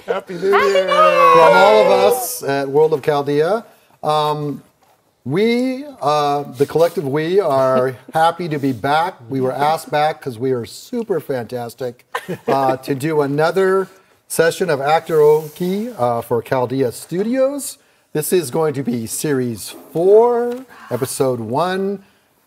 Happy New Year! From all of us at World of Chaldea. The collective we, are happy to be back. We were asked back because we are super fantastic to do another session of Actoroke for Chaldea Studios. This is going to be Series 4, Episode 1.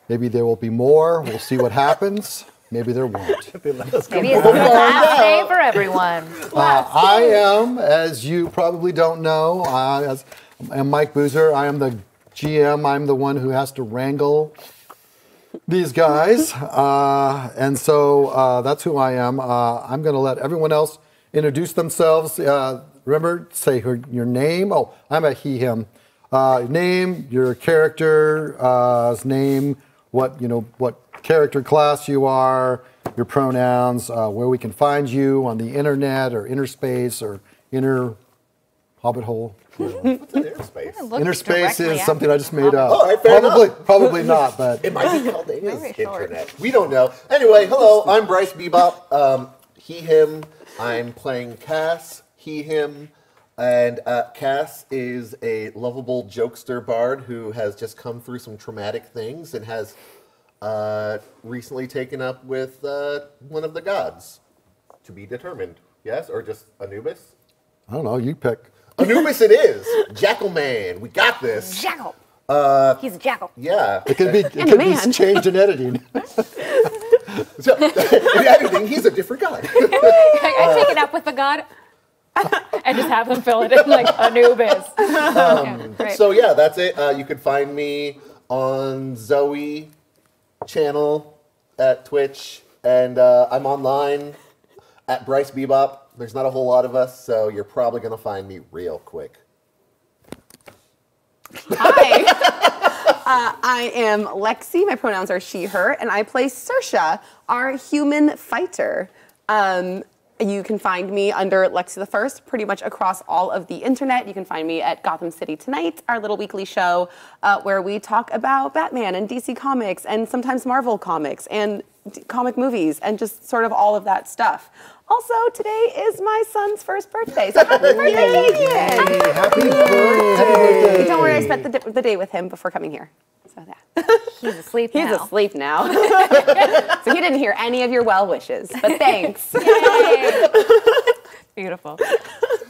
Maybe there will be more. We'll see what happmes. Maybe there won't. Maybe it's the last day for everyone. I am, as you probably don't know, I'm Mike Boozer. I am the GM. I'm the one who has to wrangle these guys. And so that's who I am. I'm going to let everyone else introduce themselves. Remember, say your name. Oh, I'm a he, him. Name, your character's name, what character class you are, your pronouns, where we can find you on the internet or inner space or inner hobbit hole. What's an inner space? Inner space is something I just made up. All right, fair enough. Probably not, but it might be called internet. We don't know. Anyway, hello, I'm Bryce Bebop. He, him. I'm playing Cass. He, him. And Cass is a lovable jokester bard who has just come through some traumatic things and has recently taken up with one of the gods. To be determined. Yes? Or just Anubis? I don't know. You pick. Anubis it is. Jackal Man. We got this. Jackal. He's a jackal. Yeah. It could be changed in editing. So, in editing, he's a different god. I take it up with the god and just have them fill it in like Anubis. So yeah, that's it. You can find me on Zoe channel at Twitch, and I'm online at Bryce Bebop. There's not a whole lot of us, so you're probably going to find me real quick. Hi. I am Lexi. My pronouns are she, her, and I play Saoirse, our human fighter. You can find me under Lexi the First pretty much across all of the internet. You can find me at Gotham City Tonight, our little weekly show where we talk about Batman and DC Comics and sometimes Marvel Comics and comic movies and just sort of all of that stuff. Also, today is my son's first birthday, so happy birthday, Damien! Happy birthday! Don't worry, I spent the day with him before coming here. So that. He's asleep now. He's asleep now. So he didn't hear any of your well wishes, but thanks. Yay. Beautiful.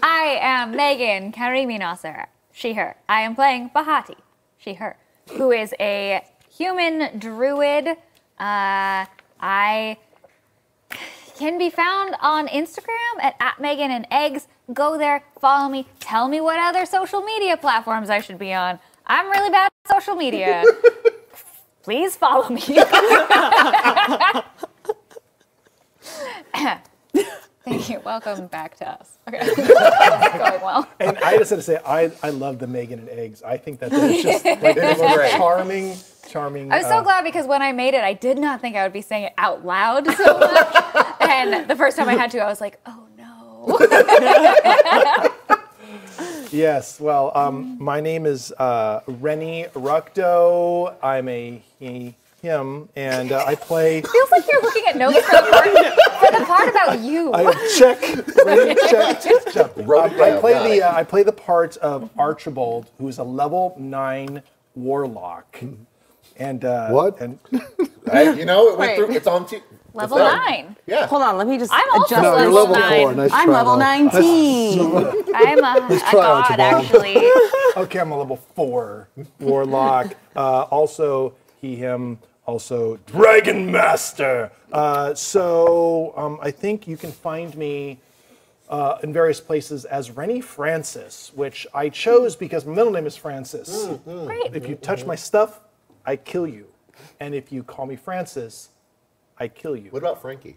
I am Megan Karimi Nasser, she, her. I am playing Bahati, she, her, who is a human druid. I can be found on Instagram at @MeganandEggs. Go there, follow me, tell me what other social media platforms I should be on. I'm really bad at social media. Please follow me. Thank you. Welcome back to us. Okay. It's going well. And I just had to say, I love the Megan and Eggs. I think that is just like the most charming. I was so glad because when I made it, I did not think I would be saying it out loud so much. And the first time I had to, I was like, oh no. Yes, well, my name is Rennie Ruckdo. I'm a he, him, and I play... Feels like you're looking at notes for the part about you. Check. I play the part of Archibald, who is a level 9 warlock. And what? And it went through. It's on to level 9. Yeah. Hold on, let me just I'm also adjust. No, you're level 4. Nice I'm try, level though. 19. I'm a god, actually. okay, I'm a level 4 warlock. Also, he, him. Also, Dragon Master. So I think you can find me in various places as Rennie Francis, which I chose because my middle name is Francis. Great. If you touch my stuff, I kill you. And if you call me Francis, I kill you. What about Frankie?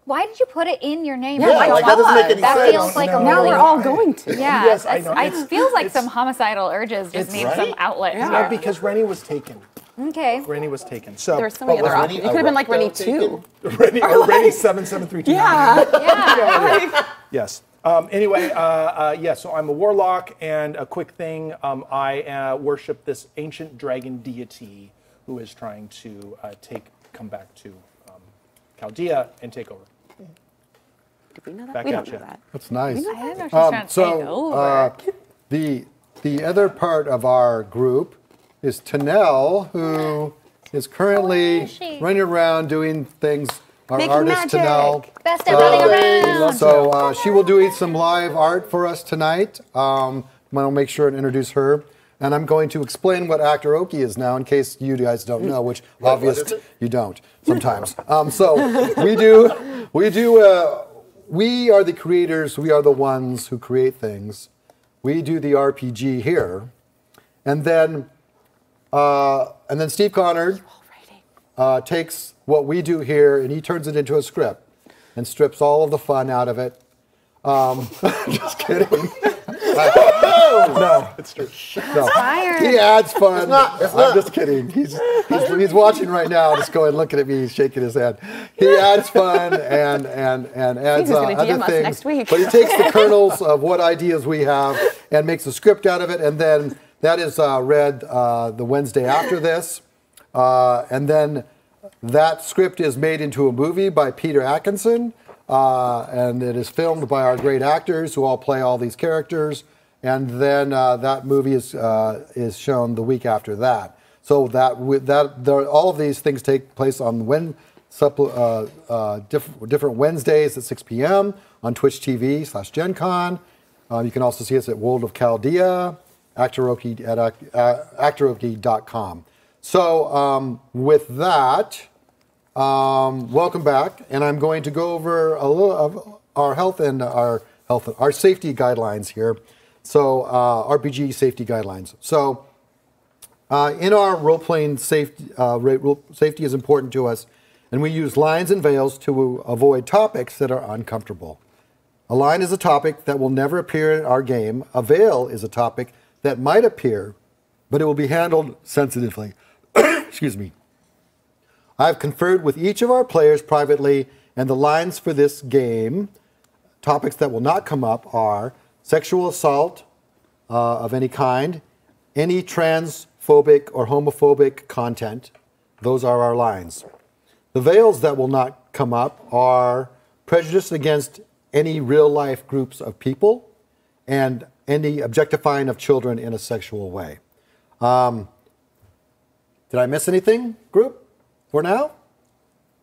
Why did you put it in your name? Yeah, like that doesn't make any that sense. feels like a Now really... we're all going to. Yeah, Yes, I know. It feels like some homicidal urges just need some outlet Yeah, here. because Rennie was taken. Okay. Rennie was taken. So There were so many other options. It could have been like Rennie 2. Rennie, or Rennie 77329. Yeah. Yes. Anyway, so I'm a warlock, and a quick thing, I worship this ancient dragon deity who is trying to come back to Chaldea and take over. We know that. Back We at don't ya. know that. That's nice. I didn't know she was trying to take over. The other part of our group is Tanel, who is currently is she? running around doing things. Our Making artist magic. Tanel. Best at running around. So she will do some live art for us tonight. I'm going to make sure and introduce her. And I'm going to explain what Actoroke is now in case you guys don't know, which What obvious is it? you don't sometimes. So we are the creators. We are the ones who create things. We do the RPG here. And then Steve Connor takes what we do here and he turns it into a script and strips all of the fun out of it. Just kidding. No, it's true. No. He adds fun. I'm just kidding. He's watching right now, just going, looking at me, he's shaking his head. He adds fun and adds He's gonna other DM us things. next week. But he takes the kernels of what ideas we have and makes a script out of it, and then that is read the Wednesday after this, and then that script is made into a movie by Peter Atkinson, and it is filmed by our great actors who all play all these characters. And then that movie is shown the week after that. So all of these things take place on different Wednesdays at 6 p.m. on Twitch TV/GenCon. You can also see us at World of Chaldea, Actoroke at Actoroke.com. So with that, welcome back, and I'm going to go over a little of our our safety guidelines here. So RPG safety guidelines. So in our role-playing safety is important to us, and we use lines and veils to avoid topics that are uncomfortable. A line is a topic that will never appear in our game. A veil is a topic that might appear, but it will be handled sensitively. Excuse me. I've conferred with each of our players privately, and the lines for this game, topics that will not come up, are sexual assault of any kind, any transphobic or homophobic content. Those are our lines. The veils that will not come up are prejudice against any real-life groups of people and any objectifying of children in a sexual way. Did I miss anything, group, for now?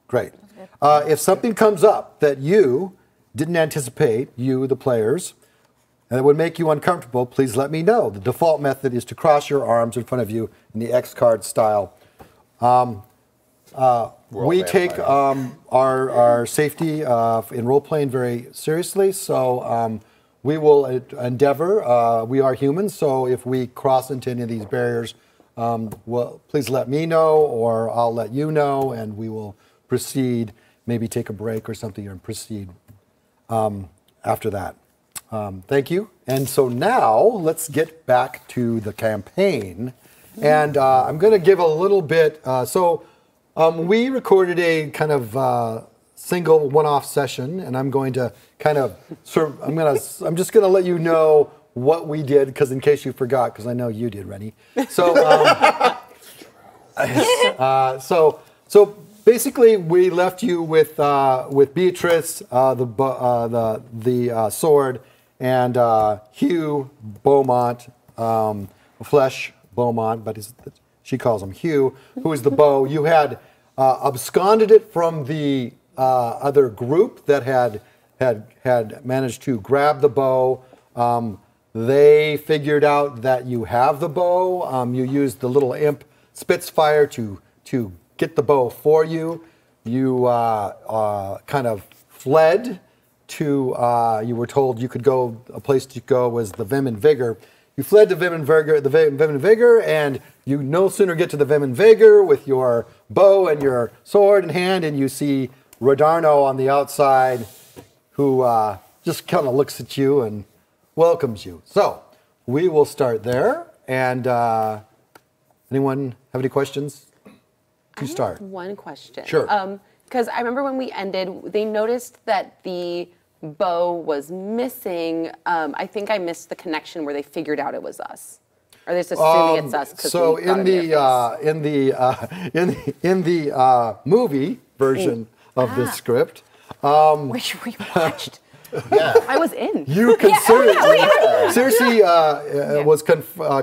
Great. If something comes up that you didn't anticipate, you, the players, and it would make you uncomfortable, please let me know. The default method is to cross your arms in front of you in the X card style. We take our safety in role-playing very seriously, so we will endeavor. We are humans, so if we cross into any of these barriers, well, please let me know, or I'll let you know, and we will proceed, maybe take a break or something, and proceed after that. Thank you. And so now let's get back to the campaign. And I'm going to give a little bit. We recorded a kind of single one-off session, and I'm going to kind of I'm just going to let you know what we did, because in case you forgot, because I know you did, Rennie. So so basically, we left you with Beatrice, the sword, and Hugh Beaumont, Flesh Beaumont, but she calls him Hugh, who is the bow. You had absconded it from the other group that had managed to grab the bow. They figured out that you have the bow. You used the little imp Spitfire to get the bow for you. You kind of fled to, you were told you could go, a place to go was the Vim and Vigor. You fled to Vim and Vigor, and you no sooner get to the Vim and Vigor with your bow and your sword in hand, and you see Rodarno on the outside, who just kind of looks at you and welcomes you. So we will start there. And anyone have any questions to start? I have one question. Sure. Because I remember when we ended, they noticed that the bow was missing. I think I missed the connection where they figured out it was us. Or they're just assuming it's us. So in the movie version of this script, Which we watched. Yeah. I was in. You considered Circe was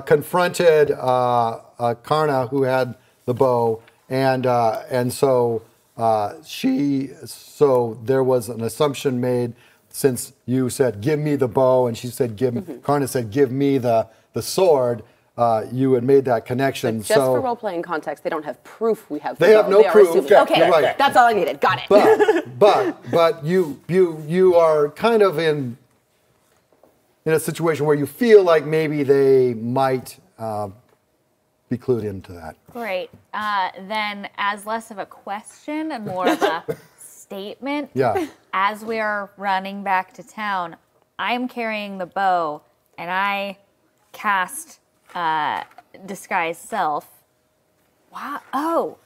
confronted Karna, who had the bow, and so there was an assumption made, since you said give me the bow and she said Karna said give me the sword. You had made that connection. But just for role-playing context, they don't have proof we have. They have no proof. Okay, You're right. That's all I needed. Got it. But you are kind of in a situation where you feel like maybe they might be clued into that. Great. Then, as less of a question and more of a statement, as we are running back to town, I am carrying the bow, and I cast disguise self. Wow.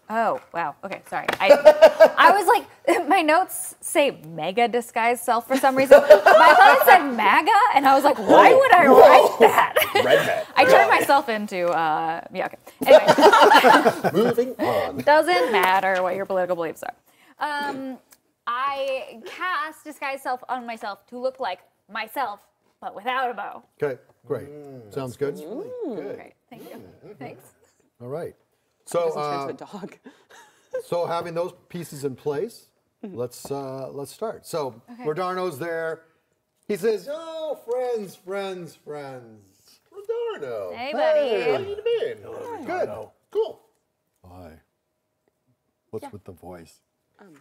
Oh, wow. Okay, sorry. I was like, my notes say mega disguise self for some reason. But I thought it said MAGA, and I was like, why would I write that? Redhead. I turned myself into, yeah, okay. Anyway. Moving on. Doesn't matter what your political beliefs are. I cast disguise self on myself to look like myself, but without a bow. Okay, great. Sounds good. Great, thank you. Thanks. All right. Turn to So, a dog. so having those pieces in place, let's start. So Rodarno's there. He says, "Oh, friends. Rodarno. Hey, buddy. How you been? Good. Cool. Hi. What's with the voice? That's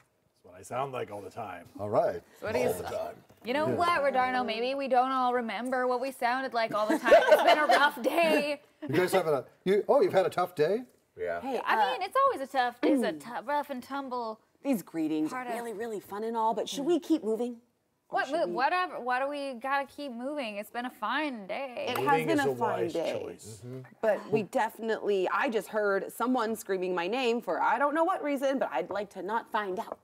what I sound like all the time. All right. What do you All the time. You know what, Rodarno? Maybe we don't all remember what we sounded like all the time. It's been a rough day. You guys having you've had a tough day? Yeah. Hey, I mean, it's always a tough, rough and tumble. these greetings are part of- really fun and all, but should we keep moving? Or What? should we- Whatever. Why do we gotta keep moving? It's been a fine day. It has Moving been is a a fine wise day, choice. but we definitely. I just heard someone screaming my name for I don't know what reason, but I'd like to not find out.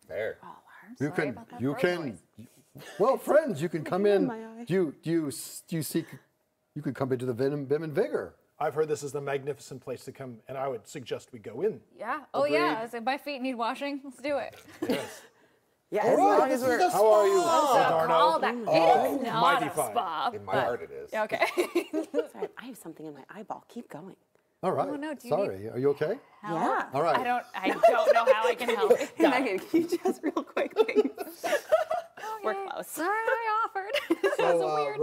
There. Oh, I'm You sorry can about that you bird can noise. well, friends, you can come in. my eye. Do you seek? You could come into the Vim and Vigor. I've heard this is the magnificent place to come, and I would suggest we go in. Yeah. Oh yeah. I was like, my feet need washing. Let's do it. Yeah, as long as we're. How are you, Call Rodarno? that. It's not mighty a fine. spa. In my but- heart it is. Yeah, okay. Sorry, I have something in my eyeball. Keep going. All right. Oh, no, do you Sorry. Are you okay? Yeah. All right. I don't know how I can help. Hey, Megan, can you just real quick things? We're close. Sorry, I offered. So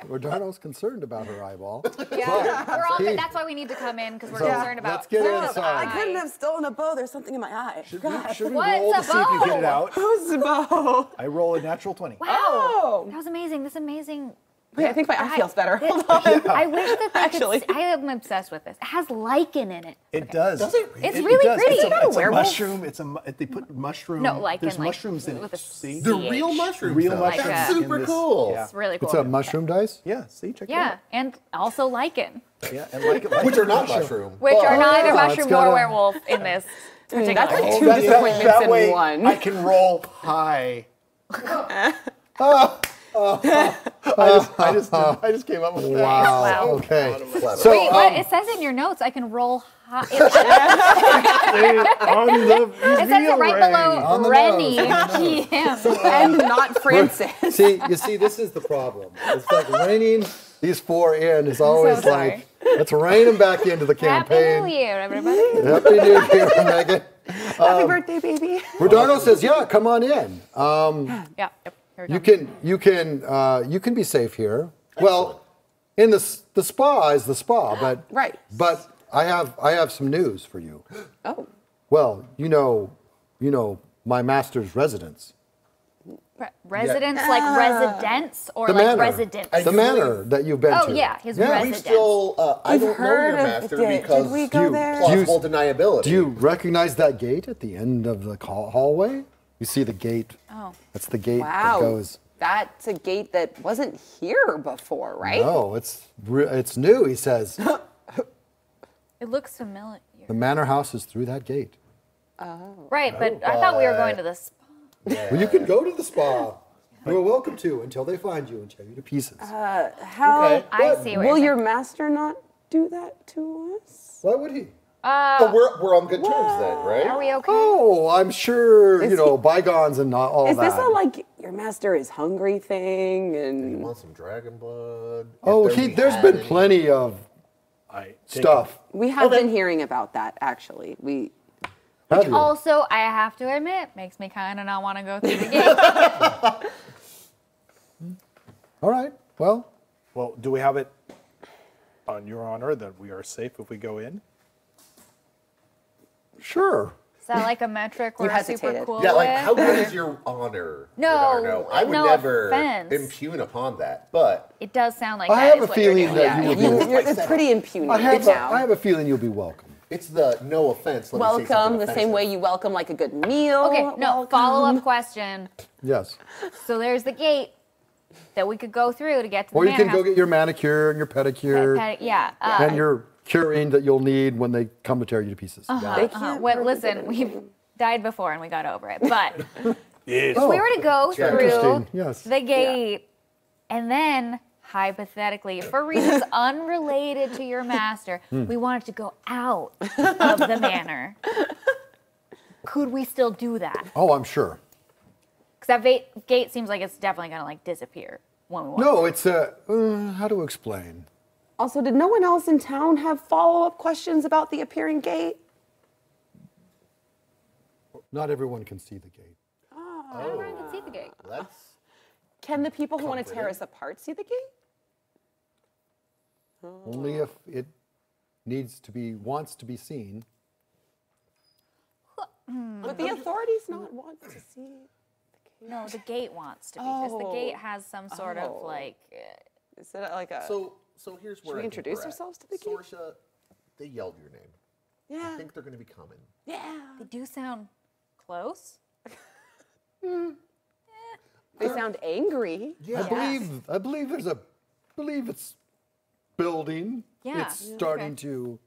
Rodarno's concerned about her eyeball. Yeah, we're all. he- that's why we need to come in because we're So, concerned about. let's get Sarah's inside. I couldn't eye. have stolen a bow. There's something in my eye. Should God. we What's roll a to see if you get it bow? out? Who's a bow? I roll a natural 20. Wow, Oh. that was amazing. This amazing. Wait, I think my eye feels better. This- Hold on. I wish that they Actually. could. I am obsessed with this. It has lichen in it. It does. Does it really? It's really does. pretty. It's You're not a, a it's a werewolf. mushroom. They put mushroom. No, lichen, There's like, mushrooms in with it. a See? The CH. real mushrooms. Real though. mushrooms. That's in super this- cool. Yeah. It's really cool. It's a mushroom dice. Yeah. See, check it Yeah, out. and also lichen, Yeah, and like Which are not mushroom. which are neither yeah, mushroom it's got nor a- werewolf in this particular. That's like case. two disappointments that in way one. I can roll high. I just came up with that. Wow. Wow. Okay. Clever. So Wait, what? It says in your notes I can roll high. It On the says it right On the below Rennie. nose. GM. And not Francis. see, this is the problem. It's like reining these four in is always sorry. like, let's rein them back into the Happy campaign. New Year, everybody. Happy New Year, Megan. Happy birthday, baby. Rodarno says, "Yeah, come on in. Yeah. Yep. Here we go. You can be safe here. Well, in the spa is the spa, but Right. But I have some news for you. Oh. Well, you know my master's residence, Residence, like residence, or the like manor, residence. the manor that you've been Oh to. yeah, his We residence. still, I We've don't know heard your of master it. because Did we go you- there? plausible deniability. Do you recognize that gate at the end of the hallway? You see the gate. Oh. That's the gate Wow. that goes. That's a gate that wasn't here before, right? No, it's new. He says It looks familiar. the manor house is through that gate. Right, but I thought we were going to the spa. Well, you can go to the spa. You're welcome to until they find you and tear you to pieces. How Okay. I see what will you're your master not do that to us? Why would he? But we're on good terms then, right? Are we okay? Oh, I'm sure, Is you know, he- bygones and not all Is that. this a like your master is hungry thing? You And want some dragon blood? Oh, If there we there's had been any. plenty of I take stuff. we have been hearing about that actually. Have you? Also, I have to admit, makes me kind of not want to go through the gate. All right. Well, Well, do we have it on your honor that we are safe if we go in? sure. Is that like a metric we're super hesitated. cool Yeah, like with? how good is your honor? No, Bernardo? I would no never offense. impugn upon that, but It does sound like I that have is a what you're feeling doing. that you would be. it's pretty impugnated now. I have a feeling you'll be welcome. it's the no offense. Let me say Welcome something the same offensive. way you welcome like a good meal. Okay, no, follow-up question. Yes. So there's the gate that we could go through to get to Or the you can manor go get your manicure and your pedicure and your curing that you'll need when they come to tear you to pieces. They can't Well, listen, we've died before and we got over it. But Yes. if we were to go through Interesting, yes. the gate and then hypothetically, for reasons unrelated to your master, we wanted to go out of the manor, could we still do that? Oh, I'm sure. Because that gate seems like it's definitely going to like disappear when we walk. No, it's how to explain. Also, did no one else in town have follow-up questions about the appearing gate? Not everyone can see the gate. Everyone can see the gate. That's Can the people who want to tear Comforting. us apart see the gate? Only if it wants to be seen. Would the authorities not want to see? No, the gate wants to be because the gate has some sort of Oh. like. Is it like a? so here's where we I think introduce we're at. ourselves to the gate? Sorsha, they yelled your name. yeah. I think they're going to be coming. Yeah. They do sound close. They sound angry. Yeah. I believe it's building. Yeah, It's yeah, starting okay. to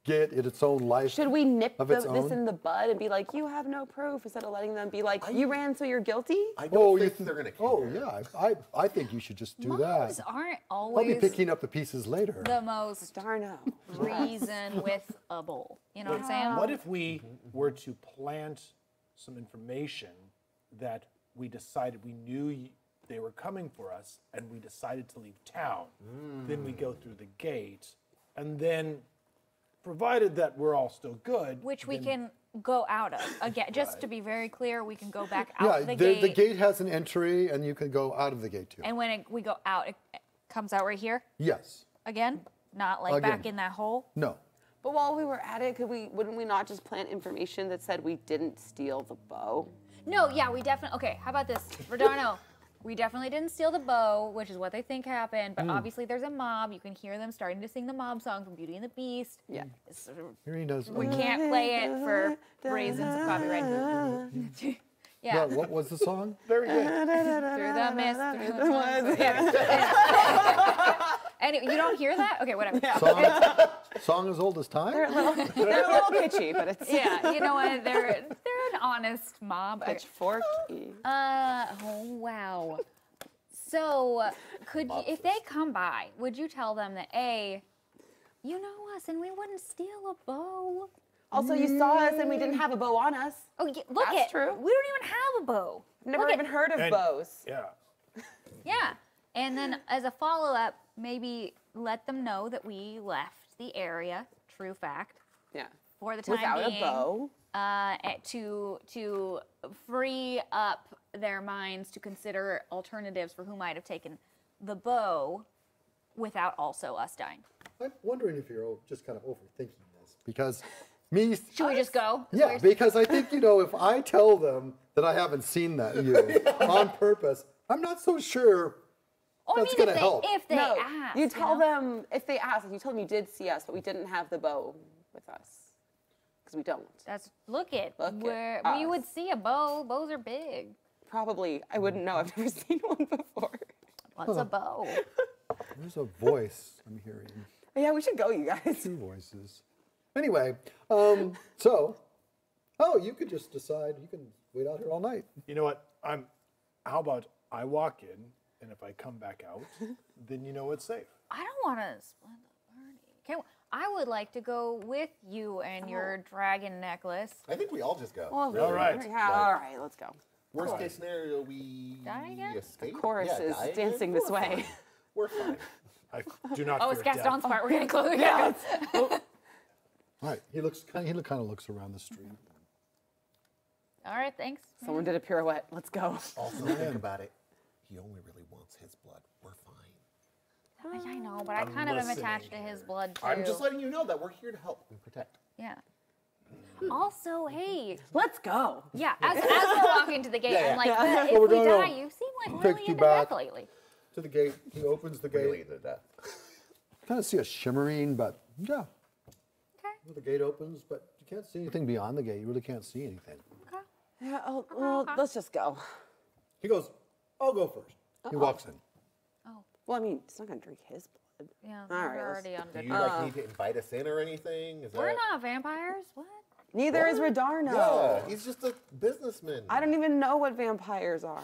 get its own life. Should we nip Of its this own? in the bud and be like, you have no proof, instead of letting them be like, you ran, so you're guilty? I don't think you they're going to care. Oh yeah, I think you should just do Moms that. aren't I'll be always picking up the pieces later. the most Darno. reasonable. You know what I'm saying? What if we were to plant some information that we decided we knew they were coming for us and we decided to leave town? Then we go through the gate and then, provided that we're all still good. Which we can go out of. Again, just to be very clear, we can go back Yeah, out the gate. the gate has an entry, and you can go out of the gate too. And when we go out, it comes out right here Yes. again, not like back Again. in that hole. No. But while we were at it, wouldn't we not just plant information that said we didn't steal the bow? No, yeah, we definitely. Okay, how about this, Rodano? We definitely didn't steal the bow, which is what they think happened. But obviously, there's a mob. You can hear them starting to sing the mob song from Beauty and the Beast. Yeah. It's sort of- Here he does. we can't play it for reasons of copyright. Yeah. Yeah, what was the song? Very good. Through the mist, through the woods. Anyway, you don't hear that? Okay, whatever. Song as old as time? They're a little pitchy, but it's Yeah, you know what? They're an honest mob. pitchforky. Oh wow. So, if they come by, would you tell them that you know us and we wouldn't steal a bow? Also, you saw us and we didn't have a bow on us. Oh, look That's it. true. We don't even have a bow. Never Look even heard of And- bows. Yeah. Yeah. And then as a follow-up, maybe let them know that we left the area, true fact, Yeah. for the time Without being. a bow. To free up their minds to consider alternatives for who might have taken the bow without also us dying. I'm wondering if you're just kind of overthinking this because me. Should we just go? Yeah, because I think, if I tell them that I haven't seen that on purpose, I'm not so sure that's going to help. If they No, ask. you tell know? them if they ask. Like you told them you did see us, but we didn't have the bow with us because we don't. Look it. Look it, Where us. we would see a bow. Bows are big. Probably, I wouldn't know. I've never seen one before. What's a bow? There's a voice I'm hearing. Yeah, we should go, you guys. Two voices. Anyway, you could just decide. You can wait out here all night. You know what? How about I walk in, and if I come back out, then you know it's safe. I don't want to split the party. I would like to go with you and your dragon necklace. I think we all just go. Well, All right. All right, let's go. Worst case scenario, we Die again? escape. Chorus is die again. dancing this We're way. fine. We're fine. I do not Oh, it's fear death. Gaston's part. We're getting close. Yeah. All right. He kind of looks around the street. All right, thanks. Someone did a pirouette. Let's go. Also, think about it. He only really wants his blood. We're fine. I know, but I kind of am attached to his blood too. I'm just letting you know that we're here to help and protect. Yeah. Also, hey, Let's go. yeah, as we're walking to the gate, Yeah, I'm like, Well, if we're we gonna die, you seem like take really you into back. death lately. To the gate. He opens the gate. Really to death. Kind of see a shimmering, but yeah. Okay. The gate opens, but you can't see anything beyond the gate. You really can't see anything. Okay. Yeah, well, let's just go. He goes, I'll go first. He walks in. Oh, Well, I mean, it's not going to drink his blood. yeah. All right, We're let's- already on Do good. you like need to invite us in or anything? Is We're that... not vampires. What? Neither is Redarno. Yeah, he's just a businessman. I don't even know what vampires are.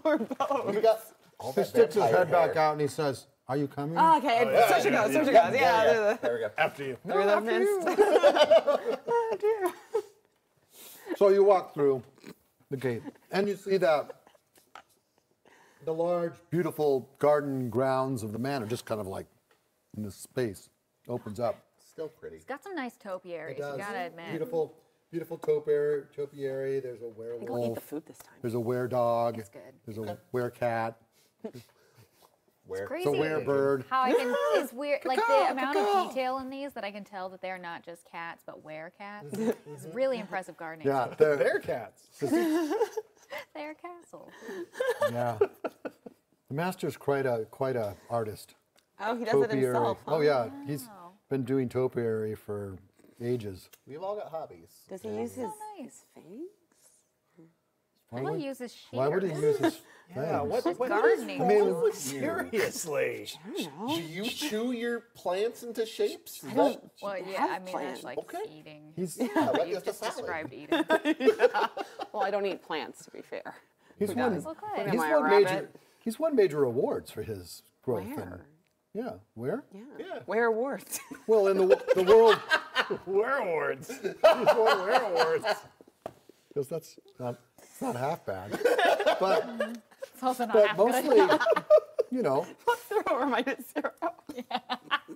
Or both. We got all He that sticks his vampire head back hair. out and he says, are you coming? Oh, okay, Saoirse goes, Saoirse goes. Yeah, they're There we go. After you. the mist. Oh, dear. So you walk through the gate and you see that the large, beautiful garden grounds of the manor just kind of like in this space opens up. Still pretty. It's got some nice topiaries. You gotta admit. Beautiful topiary. There's a Go eat the werewolf. food this time. There's a were-dog. It's good. There's a were-cat. Where Crazy. It's a were-bird. How I can is weird, like the amount of detail in these that I can tell that they're not just cats but werewolves. It's really impressive gardening. Yeah, they're, Bear cats. They're castles. yeah. The master's quite a artist. Oh, he does it himself. Huh? Oh yeah, he's been doing topiary for ages. We've all got hobbies. Does he use his nice. fangs? I will use his shears. Why would he use his Yeah, fangs? what gardening? I mean, seriously? Do you chew your plants into shapes? Is don't- that- Well, yeah, have I mean, plants. that's like Okay. eating. he's like You just a just salad. described eating. Well, I don't eat plants, to be fair. he's won does? Okay. he's Am I a won major rabbit? he's won major awards for his growth. Where? Yeah, where? Yeah. Where awards? Well, in the world, Werewards. He's won werewards. because that's not half bad, but It's also not but half good. mostly, you know, Zero minus zero.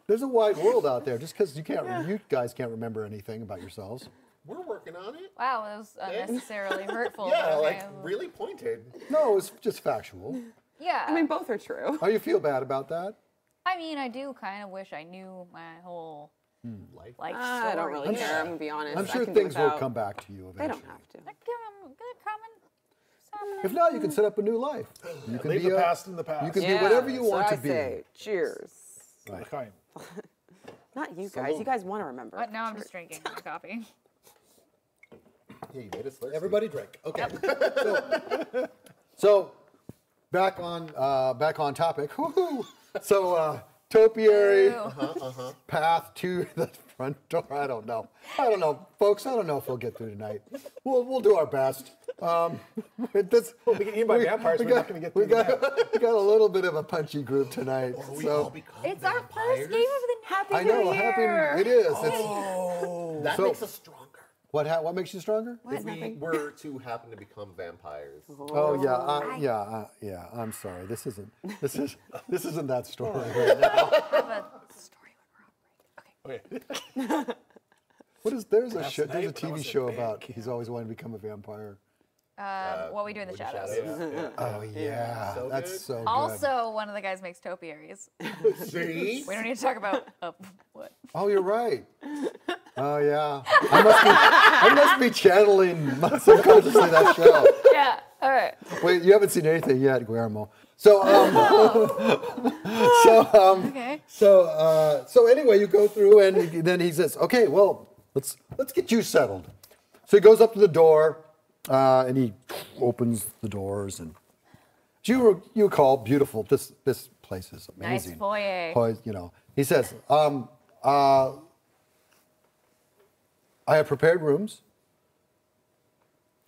there's a wide world out there. Just because you guys can't remember anything about yourselves. We're working on it. Wow, that was unnecessarily hurtful. Yeah, but like okay. really pointed. No, it's just factual. Yeah. I mean, both are true. How you feel bad about that? I mean, I do kind of wish I knew my whole Life. like story. I don't really care. I'm gonna be honest. I'm I sure can do things will without. come back to you They eventually. don't have to. Like, they're coming. If not, you can set up a new life. You can Leave be the past in the past. You can be whatever you so want I to be. say, cheers. Okay. Not you guys. You guys want to remember. But now I'm just drinking my coffee. Yeah, you made us thirsty. Everybody drink. Okay. So back on topic. Woohoo! So topiary path to the front door. I don't know, folks. I don't know if we'll get through tonight. We'll do our best. This, We get eaten by vampires. We're not going to get through that. we got a little bit of a punchy group tonight. We all So become It's our first vampires? game of the night. Happy I know. New Year. It is. It's, That So- makes us stronger. what makes you stronger? If we were to happen to become vampires. Oh yeah. I'm sorry. This isn't that story right now. I have a story when we're on break. Okay. Okay. There's a Last show, there's a night when I TV was at show band about camp. he's always wanted to become a vampire. What we do in the shadows. Yeah. Oh yeah, So that's good. so good. Also, one of the guys makes topiaries. See? We don't need to talk about what. Oh, you're right. Oh yeah, I must be channeling subconsciously that show. Yeah. All right. Wait, you haven't seen anything yet, Guillermo. So Okay. so anyway, you go through and then he says, okay, well, let's get you settled. So he goes up to the door and he opens the doors and you recall beautiful. This place is Nice amazing. foyer. You know, he says, I have prepared rooms.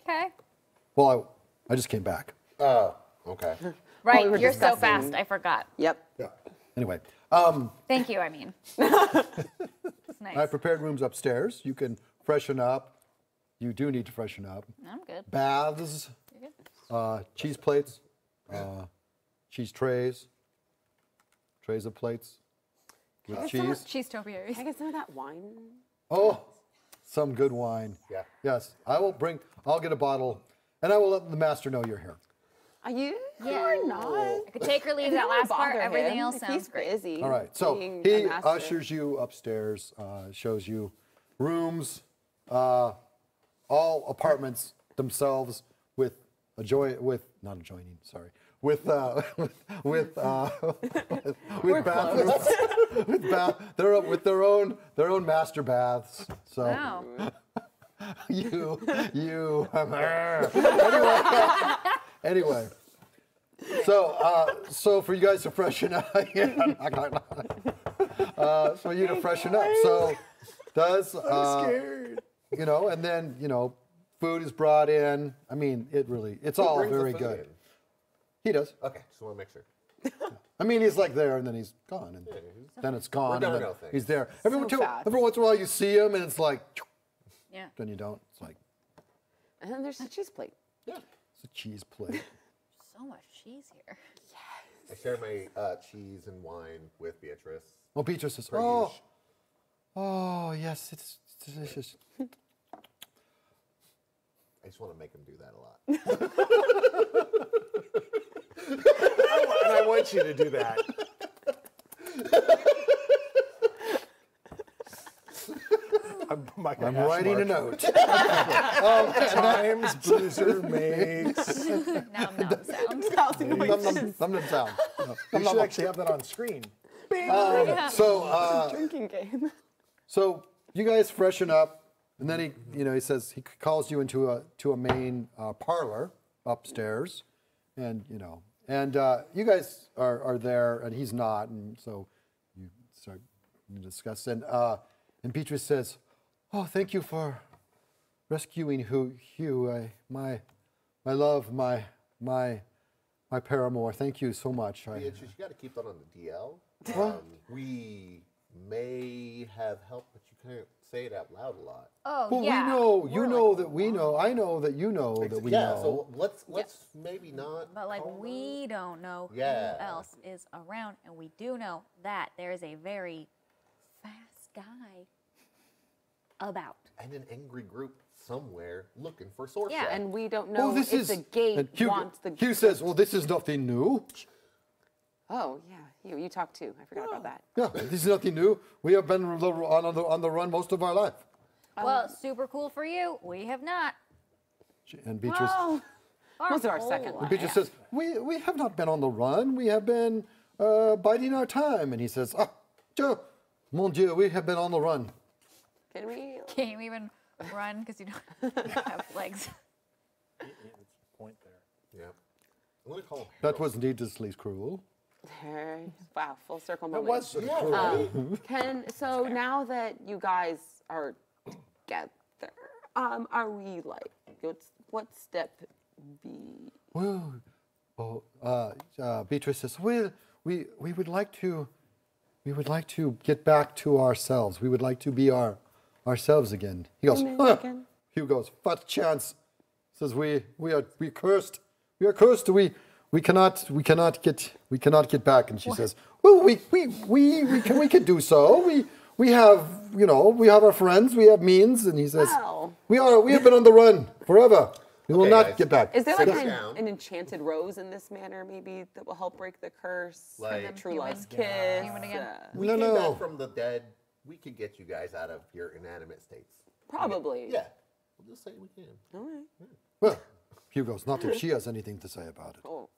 Okay. Well, I just came back. Oh, okay. Right. we were You're so discussing- fast. I forgot. Yep. Yeah. Anyway, Thank you, I mean. It's nice. I prepared rooms upstairs. You can freshen up. You do need to freshen up. I'm good. Baths, You're good. cheese plates, cheese trays of plates with cheese. Cheese topiaries. Can I get some of that wine? Oh, some good wine. Yeah. Yes, I'll get a bottle, and I will let the master know you're here. Are you? Yeah. Or not? I could take or leave I that don't wanna last part. bother Everything him else if sounds he's great. busy. All right, so being he a master. ushers you upstairs, shows you rooms, all apartments themselves with not adjoining, sorry, with bathrooms, with their own master baths. So Wow. anyway. So for you guys to freshen up, for you to freshen up. So I'm Scared. and then food is brought in. I mean, it's all brings the very food good. in? He does. Okay, just want to make sure. I mean, he's like there, and then he's gone, and then it's gone, We're and then domino things. he's there. Every once fast. in a while, you see him, and it's like, Yeah. then you don't. It's like And then there's the cheese plate. Yeah. it's a cheese plate. So much cheese here. I share my cheese and wine with Beatrice. Oh, Beatrice says, Per oh, usual. oh, yes, it's delicious. I just want to make him do that a lot. And I want you to do that. I'm writing a note. Times Boozer makes. Nom nom sound. Thousand Num, noises. num, num, num, sound. No. We should actually have that on screen. So, Drinking game. so you guys freshen up, and then he says he calls you into a main parlor upstairs, and you guys are there, and he's not, and so you start to discuss, and Beatrice says, "Oh, thank you for rescuing Hugh, my love, my paramour. Thank you so much." Beatrice, you got to keep that on the DL. We may have help, but you can't say it out loud a lot. Oh, Well, yeah. we know, you We're know like, that we know. I know that you know that we yeah, know. so let's maybe not. But like call them. we don't know Yeah. who else is around, and we do know that there is a very fast guy about. And an angry group somewhere looking for Sorcha. Yeah, And we don't Oh, know this if is. the gate and Hugh, wants the. Hugh says, "Well, this is nothing new. Oh yeah, you talk too. I forgot about that. Yeah, this is nothing new. We have been on the run most of our life." Well, super cool for you. We have not. And Beatrice, Well, most of our whole second life. life. Beatrice says, "We have not been on the run. We have been biding our time." And he says, "Ah, Dieu, mon Dieu, we have been on the run." Can we? Can't you even run because you don't have legs? Point there. Yeah. I'm going to call him That was needlessly cruel. Wow, full circle That moment. was sort of cool. So now that you guys are together, are we like? What step B? Well, Beatrice says, "Well, we would like to get back to ourselves. We would like to be ourselves again." He goes, Again? Hugh goes, "What chance?" Says, "We are cursed. We are cursed. We cannot get back." And she says, "Well, we can do so. We have our friends. We have means." And he says, Wow. "We have been on the run forever. We will Okay, not guys. get back." Is there like Sit down. an enchanted rose in this manner, maybe that will help break the curse? Like- True Human. love's kiss. Human again. We No, came no. back from the dead. We could get you guys out of your inanimate states. Probably. Yeah. We'll just say we can. All right. Well, Hugh goes, "Not if she has anything to say about it." Oh.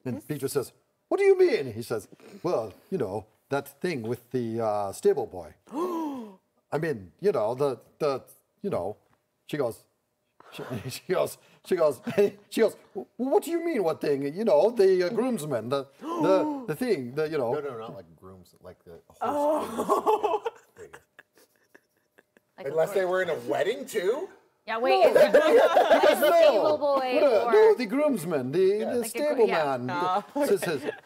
And Beatrice says, "What do you mean?" He says, "Well, that thing with the stable boy. I mean, she goes, she goes, "Well, what do you mean, what thing? The groomsman, the thing, No, not like grooms, like the horse. There you go. Like Unless they were in a wedding too. Yeah, wait. Is it the stable boy No, or the groomsman, the Like a stable yeah. man.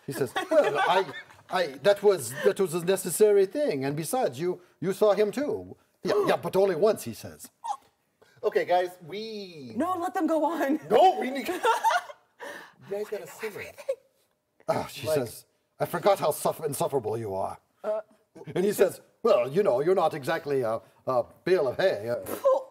He says, "Well, that was a necessary thing. And besides, you saw him too. Yeah, but only once, he says. Okay, guys, No, let them go on. No, we need... You guys gotta simmer. Oh, she says, I forgot how insufferable you are. And he says, well, you know, you're not exactly a bale of hay.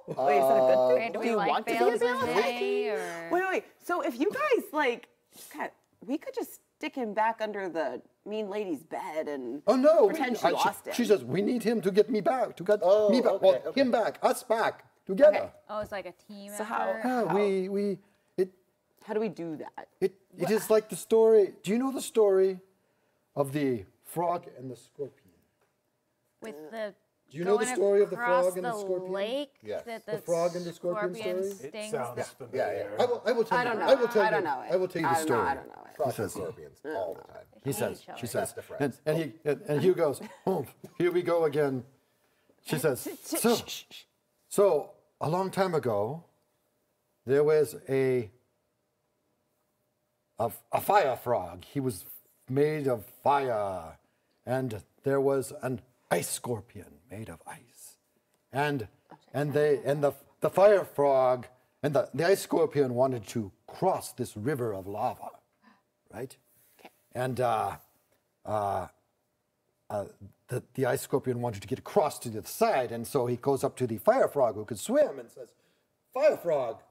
Wait, is that a good thing? Do Do we you like want to be a bales bale of of hay? hay, or- Wait. So if you guys like, God, we could just stick him back under the mean lady's bed and Oh no! pretend she lost him. She says we need him to get me back, to get Oh, me back, okay, well, okay. him back, us back together. Okay. Oh, it's like a team So effort. Yeah, How do we do that? it is like the story. Do you know the story of the frog and the scorpion? With the Do you know the going story of the across frog and the scorpion? Lake Yes. that The frog and the scorpion story? stings It sounds the- familiar. I will tell I you. don't know. I will tell I you. don't know it. I will tell you the I don't know, story. I don't know it. Frogs and scorpions all the time. He says. each other. She says. Best of friends. And Hugh goes. Oh, here we go again. She says. So a long time ago, there was a fire frog. He was made of fire, and there was an ice scorpion made of ice, and the fire frog and the ice scorpion wanted to cross this river of lava, right? Okay. And the ice scorpion wanted to get across to the other side, and so he goes up to the fire frog who could swim and says, "Fire frog,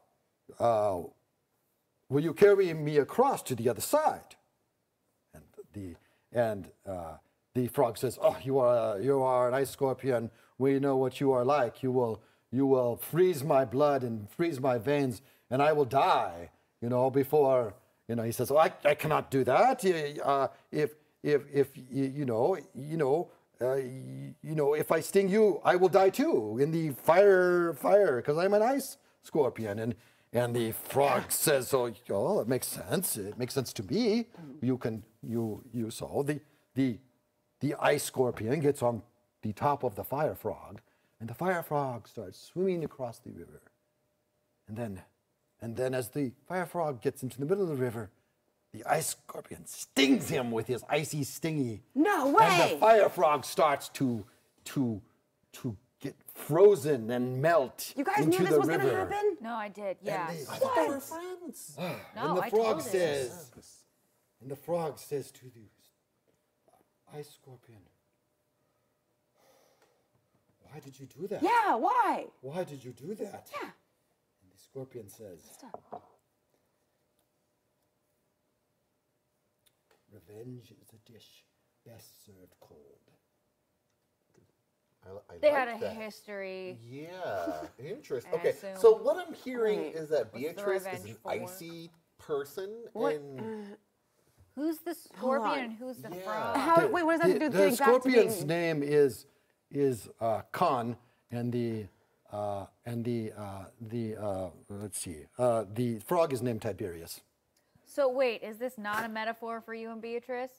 will you carry me across to the other side?" And the frog says, "Oh, you are an ice scorpion. We know what you are like. You will freeze my blood and freeze my veins, and I will die. Before." He says, "Oh, I cannot do that. If I sting you, I will die too in the fire, because I'm an ice scorpion." And the frog says, "So, it makes sense. It makes sense to me. So the ice scorpion gets on the top of the fire frog, and the fire frog starts swimming across the river. And then as the fire frog gets into the middle of the river, the ice scorpion stings him with his icy stingy. No way! And the fire frog starts to get frozen and melt You guys into knew this the was river. going to happen? No, I did. And Yes. I thought they were friends. No, and the I frog told says, and the frog says to the ice scorpion, "Why did you do that? Yeah, why? Why did you do that?" Yeah. And the scorpion says, "Revenge is a dish best served cold." I They like had a that. history. Yeah, interesting. I Okay, assume. so what I'm hearing Wait, is that the Beatrice is revenge an for? icy person, What? and Who's the on. scorpion and who's the Yeah. frog? Wait, what does that have to do with The getting back to scorpion's being... name is Khan, and the frog is named Tiberius. So wait, is this not a metaphor for you and Beatrice?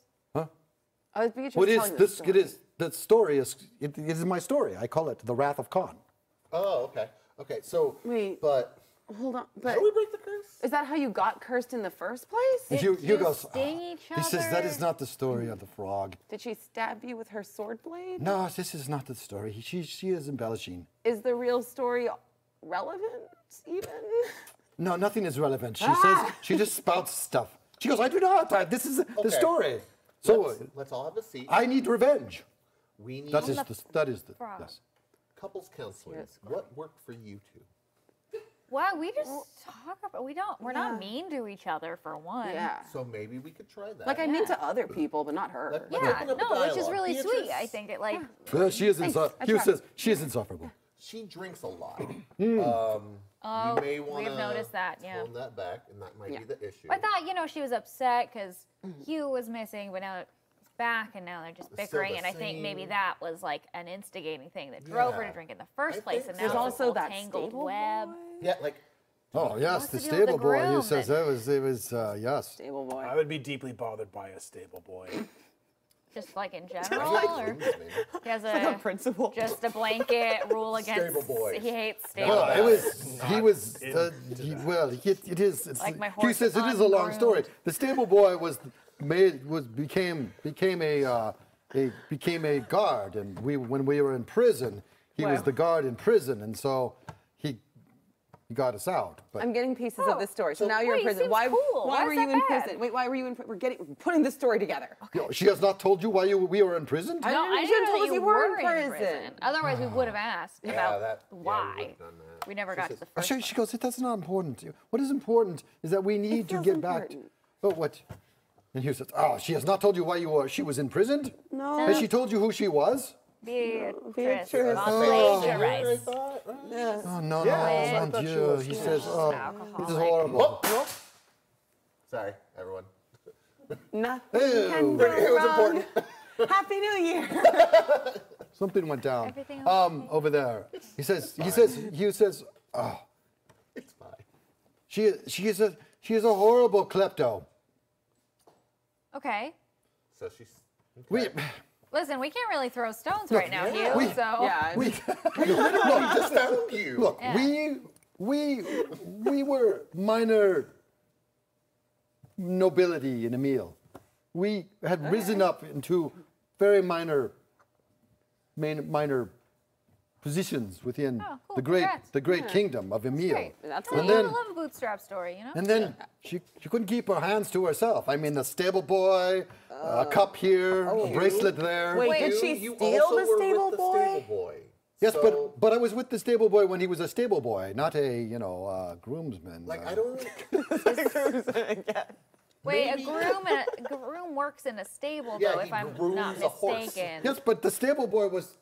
Oh, it's Beatrice What is telling this? the It is the story it is my story. I call it the Wrath of Khan. oh, okay. So, Wait. but Hold on, how but do we break the curse? is that how you got cursed in the first place? Did Hugh you goes, sting each He says that other?" is not the story of the frog. Did she stab you with her sword blade? No, this is not the story. She is embellishing. Is the real story relevant even? No, nothing is relevant. She Ah! says she just spouts stuff. She goes, "I do not. This is the Okay. story." So Let's all have a seat. I need revenge. We need That is the frog. yes. couples counseling. What worked for you two? Wow, we just talk about we're not mean to each other for one. Yeah. So maybe we could try that. Like I mean to other people, but not her. Let- Yeah, Open up a no, which is dialogue. really Beatrice? sweet. I think it like She is Thanks, I Hugh tried. says she is insufferable. She drinks a lot. Oh, you may want we've noticed that, yeah. tone that back, and that might Yeah. be the issue. I thought, she was upset because Hugh was missing, but now he's back and now they're just Still bickering. the And I think maybe same. that was like an instigating thing that drove her Yeah. to drink in the first I place. think And so. now There's it's this also whole that tangled stable web. boy. Yeah, like Oh yes, What's the the deal with stable the boy. He groom says that- it was yes. Stable boy. I would be deeply bothered by a stable boy. Just like in I general, like or Groom's name. he has Like a principal. just a blanket rule against Stable boys. He hates stable Well, it boys. was he was it is. It's, Like my he horse says it is a long ungroomed. story. The stable boy was became a guard, and when we were in prison, he was Wow. the guard in prison, and so he got us out. But I'm getting pieces of this story. So now you're in wait, prison. seems Why? cool. Why Why were is you that in bad? prison? Wait, why were you in? We're putting this story together. she has not told you why we were imprisoned. I No, didn't- I you didn't told know us that you you were in in prison. Otherwise, we would have asked about we why. would've done that. We never got to the Oh, first she one. goes, that's not important. What is important is that we need to feels get back. important. But what? And he says, oh, she has not told you why she was imprisoned? No. Has she told you who she was? Beatrice. Beatrice. Plagiarized. Yes. Oh, no, Yeah, no, I mon thought she Dieu. was. He says, oh, this is Alcoholic. horrible. Sorry, everyone. Nothing Ew. can go It was wrong. important. Happy New Year. Something went down. Everything okay? Over there. He says, oh, It's fine. she is a horrible klepto. Okay. So she's. We, Okay. Listen, we can't really throw stones right now, yeah. Hugh. We- So Yeah. we, Literally just found you. look, Yeah. we were minor nobility in Emil. We had risen up into very minor positions within Oh, cool. the great Congrats. kingdom of Emil. great. That's So And you then- love a bootstrap story, you know? And then she couldn't keep her hands to herself. I mean, the stable boy, a cup here, a bracelet there. Wait, did she You steal also the were stable with the boy? stable boy. Yes, So, but I was with the stable boy when he was a stable boy, not a groomsman. like I don't. Wait, maybe- a groom works in a stable, Yeah, though, he if I'm grooms not a horse. mistaken. Yes, but the stable boy was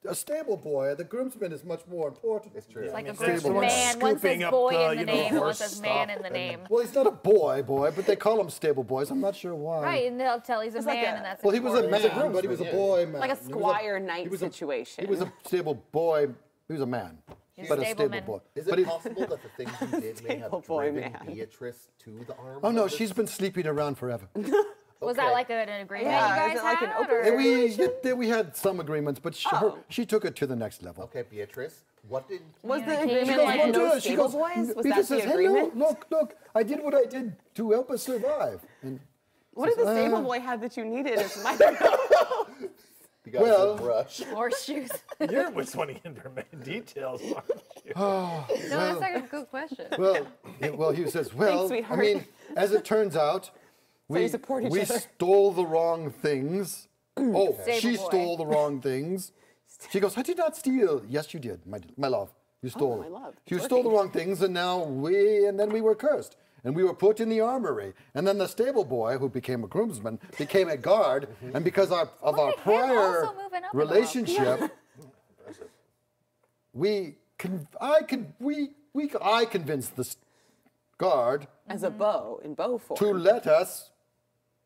a stable boy. The groomsman is much more important. It's true. It's like a Stable groomsman. boy. Man, one says Scooping up boy the, in the you know, name, and one horse says man stuff in the and name. Well, he's not a boy, but they call him stable boys. I'm not sure why. Right, and they'll tell he's a It's man, like a- and that's Well, he was a important. man, but he was a boy man. Like a He was squire knight he was a- situation. He was a stable boy. He was a man, He's but a a stable stableman. boy. Is But it he- possible that the things you did may have Stable boy driven man. Beatrice to the arms? Oh no, of this? she's been sleeping around forever. Was that Okay. like an agreement Yeah, you is guys it like an had? open- or- And we had some agreements, but she took it to the next level. Okay, Beatrice. What did? Was the Communication. agreement She goes, like "Well, no She stable goes- boys? Was Peter that says, the "Hello, agreement? look, I did what I did to help us survive. And What did the says, stable boy have that you needed? It's my You got Well- a brush. Horseshoes. You're wanting information details, aren't you? No, that's like a good question. well, he says, well, Thanks, I sweetheart. mean, as it turns out, you support each we other. stole the wrong things. Oh, Stable she boy. stole the wrong things. She goes, I did not steal. Yes, you did, my love. You stole. my love. You It's stole the working. wrong things, and then we were cursed. And we were put in the armory. And then the stable boy, who became a groomsman, became a guard. And because of our Look at him prior also moving up in the relationship, I convinced the guard as a bow in bow form.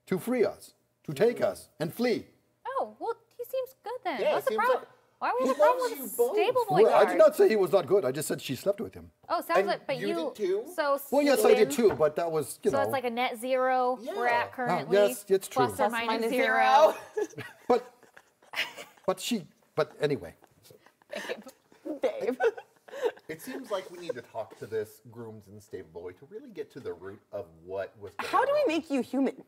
to free us, to take us, and flee. Oh, well, he seems good then. Yeah, What's the it seems problem? like Why was he the problem loves with you the both. stable boy Well, I guard? did not say he was not good. I just said she slept with him. Oh, sounds And like, but you you did too? So Well, yes, I did Steven- too, but that was, you So know. it's like a net zero we're Yeah. at currently. yes, it's true. Plus or Plus minus minus zero. but anyway. Babe. It seems like we need to talk to this grooms and stable boy to really get to the root of what was going How do we on. make you human?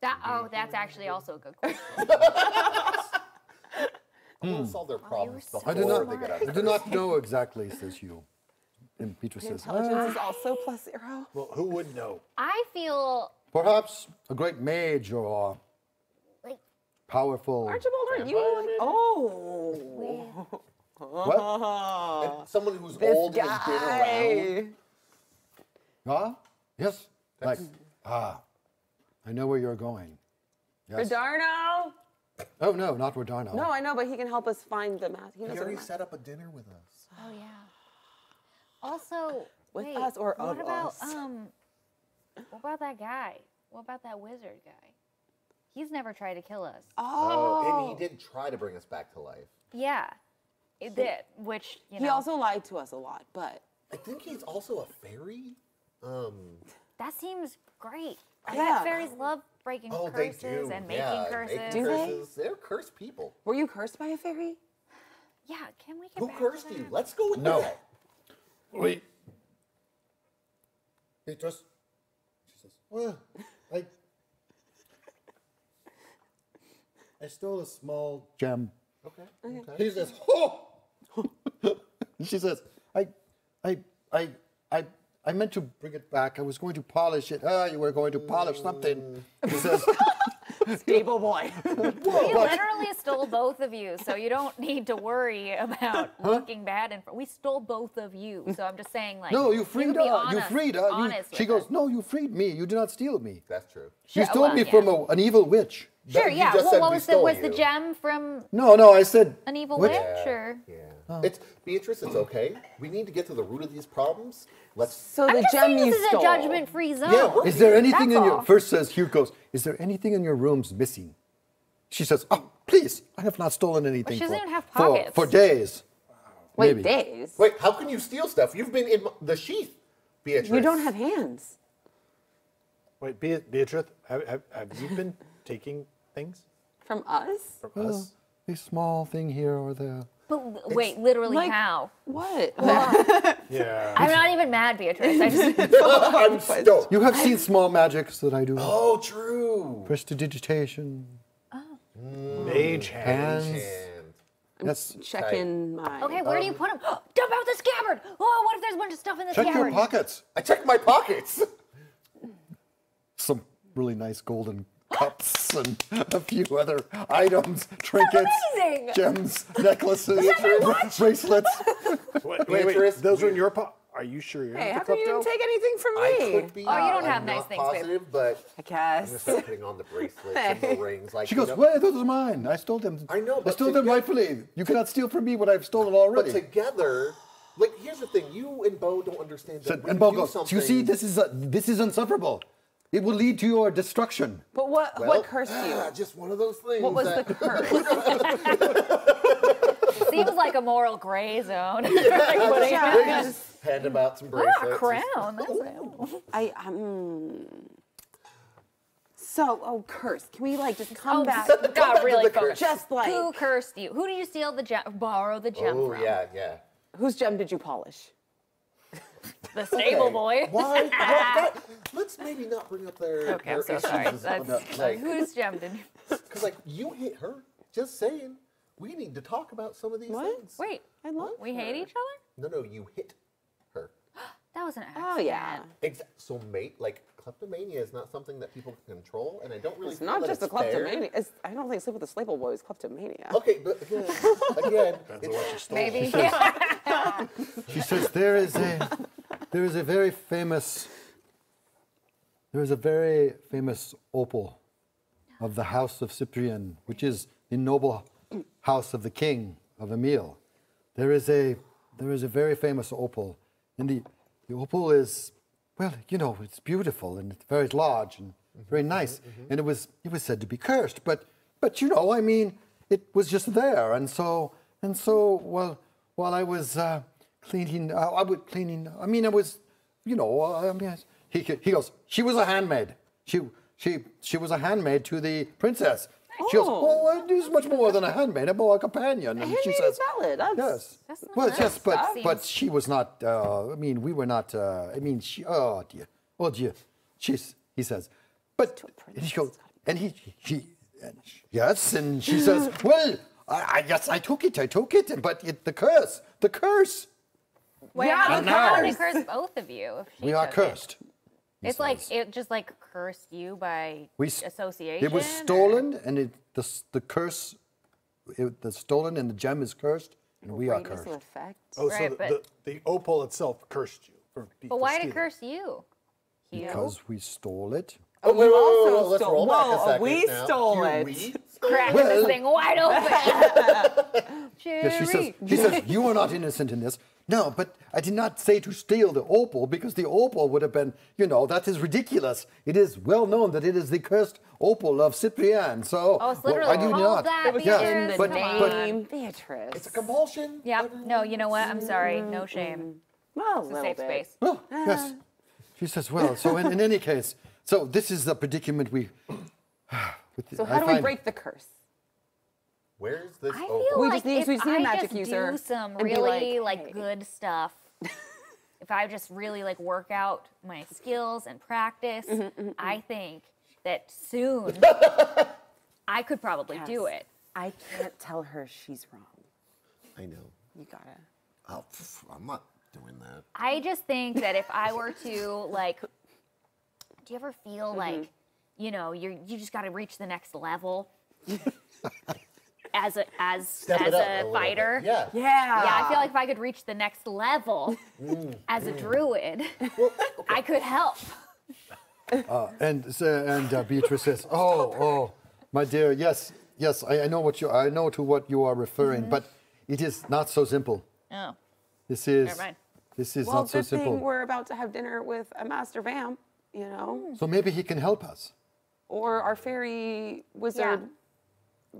That's actually also a good question. I want to solve their problems so before I do not, they get out I of do not know exactly, says Hugh. And Peter says, Intelligence is also plus 0. Well, who would know? I feel perhaps a great mage or like powerful. Archibald, aren't you like, oh, What? And someone who's this old and has been around. guy. Ah? Yes. Like, I know where you're going. Yes. Redarno? Oh, no, not Rodano. No, I know, but he can help us find the math. He knows He where already the math. set up a dinner with us. oh yeah. Also, With wait, us or what of about us? what about that guy? What about that wizard guy? He's never tried to kill us. Oh, and he did try to bring us back to life. Yeah, it did. Which you know, He also lied to us a lot, but I think he's also a fairy. that seems great. I Yeah. bet fairies love breaking Oh, they curses do. and making Yeah, curses. making Do they? curses. They're cursed people. were you cursed by a fairy? Yeah, can we get Who back cursed to you? that? Let's go with No. that. Wait. She says, well, I stole a small gem. Okay. He says, oh! She says, I meant to bring it back. I was going to polish it. You were going to polish something. He says, Stable boy. We literally stole both of you, so you don't need to worry about looking bad. And we stole both of you, so I'm just saying, like, no, you freed can be her. honest, You freed her. honest She with goes, us. no, you freed me. You did not steal me. That's true. You Sure, stole well, me yeah. from an evil witch. Sure, You yeah. just Well, said what we was stole the you. gem from No, I said, an evil what? witch, or? Yeah. It's Beatrice. It's okay. We need to get to the root of these problems. Let's. So I'm the just gem saying you this is stole. a judgment-free zone. Yeah, we're- Is there anything That's in your, all. first says, Hugh goes, is there anything in your rooms missing? She says, oh, please, I have not stolen anything She doesn't for, even have for, pockets. for days. Wait, Maybe. days? Wait, how can you steal stuff? You've been in the sheath, Beatrice. You don't have hands. Wait, Beatrice, have you been taking things From us? from Oh, us? a small thing here or there. But wait, literally Like- how? What? Yeah. I'm not even mad, Beatrice. I just I'm stoked. You have seen small magics that I do. Oh, true. Prestidigitation. Mage hand. Hands. And Yes. Checking my. okay. Where do you put them? Dump out the scabbard. Oh, what if there's a bunch of stuff in the Check your scabbard? pockets. I checked my pockets. Some really nice golden cups and a few other items, trinkets, amazing! gems, necklaces, bracelets. Wait, Beatrice, those are in your pot. Are you sure you're Hey, how not the come you klepto? didn't take anything from me? I could be. Oh, you don't I'm have nice not things, babe. positive, but I I'm gonna guess. start putting on the bracelets and the rings. Like She goes, you know, well, those are mine. I stole them. I know, I but stole them together- rightfully. You cannot steal from me what I've stolen but already. together, like here's the thing: you and Bo don't understand. That Said- when and Bo you do goes, something, you see, this is insufferable. It will lead to your destruction. But what well, cursed you? Just one of those things. What was the that, curse? Seems like a moral gray zone. Yeah. Just hand him out some What bracelets. a crown. That's I So, curse. Can we like just come back? got back to really the curse. focused. Just like Who cursed you? Who did you steal the gem? Borrow the gem Oh from? yeah. whose gem did you polish? The stable Okay. boy. Why? Let's maybe not bring up their. Okay, I'm their so sorry. issues. That's Like, whose gem did you? because like you hit her. Just saying. We need to talk about some of these What? things. Wait, I love. we hate each other? No, you hit her. That was an accident. Oh yeah. So, mate, like kleptomania is not something that people can control, and I don't really. It's feel not that just a it's fair. kleptomania. I don't think sleep with the Slable Boy is kleptomania. Okay, but again, Depends on what you stole. Maybe. She says there is a very famous opal of the house of Cyprian, which is the noble house of the king of Emil. There is a very famous opal, and the opal is, well, you know, it's beautiful and it's very large and very nice, and it was said to be cursed, but you know, I mean, it was just there, and so while I was cleaning, he goes, she was a handmaid. She was a handmaid to the princess. She goes, Oh. oh, it is much more than a handmaid, a companion. And she handmaid says, is valid. That's- yes. That's not Well, bad. yes, but Seems- she was not. We were not. She. Oh dear. He says, but and she goes, and yes, and she says, well, yes, I took it, but the curse. Wait, Yeah, how the how did curse. it curse both of you? If she We are took it? cursed. he It's like says. it just like cursed you by association. It was or- stolen, and the curse, the stolen, and the gem is cursed, and we are Greatness of cursed. effect. Oh, Right, so but- the opal itself cursed you. But why did it curse you? Hugh? Because we stole it. Oh, wait, also let's stole- roll back a whoa, second we now. stole You- it. we stole Cracking Well- this thing wide open. Yes, Jerry. she says, you are not innocent in this. No, but I did not say to steal the opal, because the opal would have been, that is ridiculous. It is well known that it is the cursed opal of Cyprian. So, Oh, it's literally I do called not. that, It was Beatrice. in the but- name. Beatrice. It's a compulsion. Yeah. No, you know what? I'm sorry. No shame. Well, a It's a little safe bit. space. Oh, yes. She says, well, so in any case, so this is the predicament we. So how do we break the curse? Where's this I opal? feel We like just need- if we just need a I magic just user do some and be really like, like hey. good stuff, if I just really like work out my skills and practice, I think that soon I could probably do it. I can't tell her she's wrong. I know. You gotta. Oh, I'm not doing that. I just think that if I were to like, do you ever feel like, you know, you just got to reach the next level as a fighter? Bit. Yeah. Yeah, I feel like if I could reach the next level as a druid, I could help. And Beatrice says, "Oh, my dear, yes, I know to what you are referring, but it is not so simple. Oh, This is never mind. not so good thing simple. we're about to have dinner with a master vamp, you know, So maybe he can help us. or our fairy wizard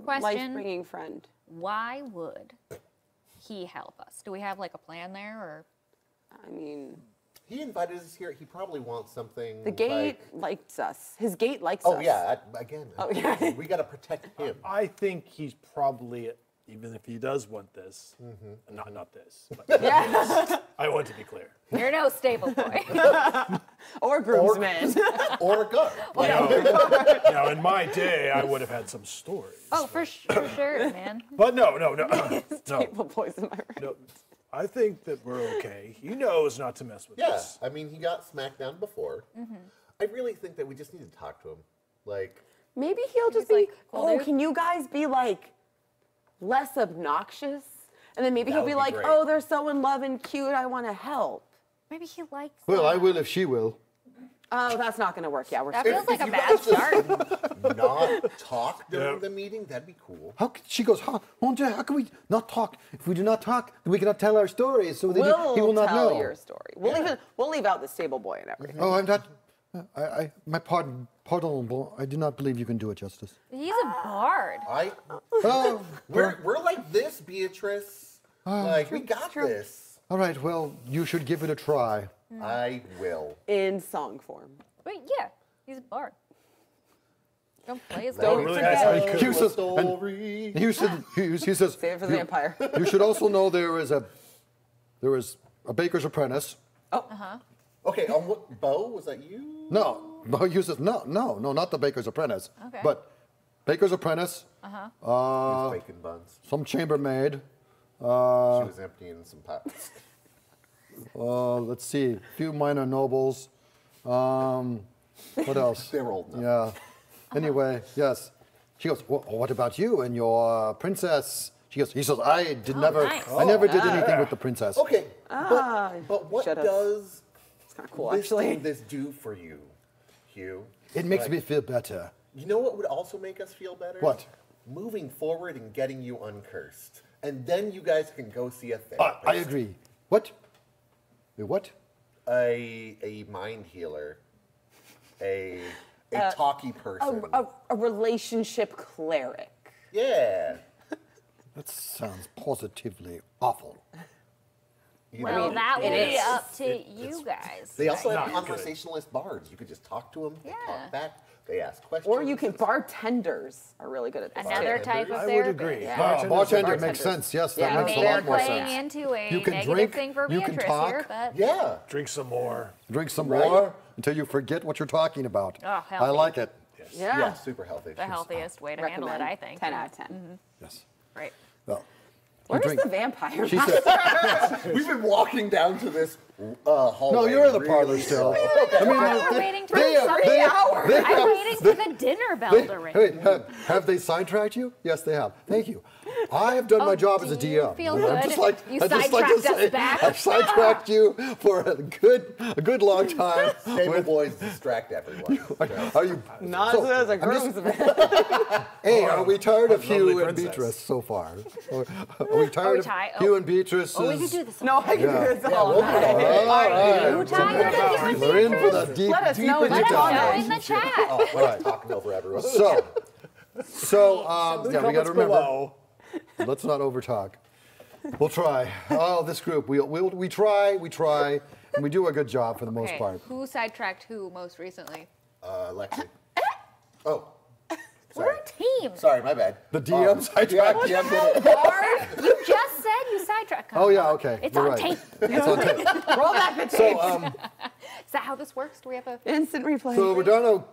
Question: life-bringing friend. why would he help us? Do we have like a plan there, or I mean, He invited us here. He probably wants something. the gate Like, likes us. His gate likes oh us. yeah. Again. Oh, yeah. We got to protect him. I think he's probably, even if he does want this, not this, but Yeah. I want to be clear. you're no stable boy? Or groomsman. Or a guard. Now, in my day, I would have had some stories. Oh, for sure, man. But no. Staple boys in my room. No, I think that we're okay. He knows not to mess with Yeah. us. I mean, he got smacked down before. I really think that we just need to talk to him. Like, Maybe he'll just He's be, like, cool, oh, dude." can you guys be like less obnoxious? And then maybe That he'll would be be like, great. oh, they're so in love and cute, I want to help. Maybe he likes. Well, that. I will if she will. Oh, that's not going to work. Yeah, we're That screwed. feels like a you bad guys just start. not talk during Yeah. the meeting, that'd be cool. She goes, how can we not talk? If we do not talk, then we cannot tell our stories. So he will not tell know. your story. We'll leave out the stable boy and everything. Oh, I'm not. My pardon. I do not believe you can do it justice. He's a bard. Oh, We're like this, Beatrice. Like, we got this. all right. Well, you should give it a try. I will. In song form. But yeah, he's a bard. Don't play his Don't bard. really forget. nice. He says, Story. he says, Save it for the vampire. You should also know there is a baker's apprentice. Okay, on what, Bo, was that you? No, he says no, not the baker's apprentice. Okay. But baker's apprentice, He was bacon buns. some chambermaid. She was emptying some pots. Let's see, a few minor nobles. What else? They're old enough. Yeah. Anyway, yes. She goes, what about you and your princess? He says, I nice. never did anything with the princess. Okay, but what should've. does It's kind of cool, this, actually. this do for you, Hugh? It makes Like, me feel better. You know what would also make us feel better? What? Moving forward and getting you uncursed. And then you guys can go see a therapist. I agree. What? Wait, what? A mind healer. A talky person. A relationship cleric. Yeah. That sounds positively awful. Well, that it will be is. up to you guys. They also have Not good. conversationalist bards. You could just talk to them. They Yeah. talk back. They ask questions. Or you can, bartenders are really good at this. Another too. type of I would therapist. agree. Yeah. Bartenders Bartender are- makes sense. Yes, that Yeah, makes a Maybe lot more playing sense. into a You can negative drink, thing for you can Beatrice talk. here, but Yeah. Drink some more. Drink some Right. more until you forget what you're talking about. Oh, I healthy. like it. Yeah. Yeah, super healthy. the healthiest way to handle it, I think. 10 out of 10. Yes. Right. Well, Where's drink- the vampire? She said, We've been walking down to this hallway. no, you're in the parlor really still. slow. I mean, We're waiting for they- something. they- I'm waiting for the dinner bell to ring. Wait, have they sidetracked you? Yes, they have. Thank you. I have done my job as a do you DM. feel I'm good? just like, You I just like sidetracked to us say, back? I've sidetracked you for a good long time. Stable boys distract everyone. Are you? Not so, as a I'm just- groomsman. Hey, are we tired of lovely Hugh and princess. Beatrice so far? Are we tired of tired? Hugh and Beatrice? Oh, we could do this. No, I can do this all we'll night. put it Are you right. tired of doing We're in for Beatrice? the deep, Let us know deeper in the Let us know comments. in the chat. Oh, we're talking over everyone. So, yeah, we got Comments to remember. below. Let's not overtalk. We'll try. Oh, this group, we try, and we do a good job for the most Okay, part. who sidetracked who most recently? Lexi. Oh. We're a team. Sorry, my bad. The DM sidetracked. Yeah, DM did it. Bard, you just said you sidetracked. Oh yeah, okay. It's You're on right. tape. It's on tape. Roll back the tape. So, Is that how this works? Do we have a? Instant replay. so Rodano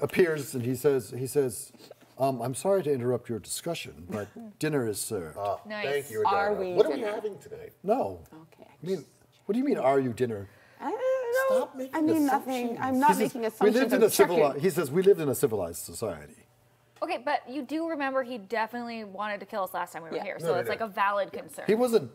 appears and he says, I'm sorry to interrupt your discussion, but dinner is served. Nice. Thank you, Are Adorno. we What are we dinner? having tonight? No. Okay. I mean, what do you mean, are you dinner? I don't know. Stop making I mean assumptions. nothing. I'm not He says, making we assumptions. lived in I'm a civilized. checking. He says we lived in a civilized society. Okay, but you do remember he definitely wanted to kill us last time we were Yeah. here, No, so no, it's no. like a valid concern. He wasn't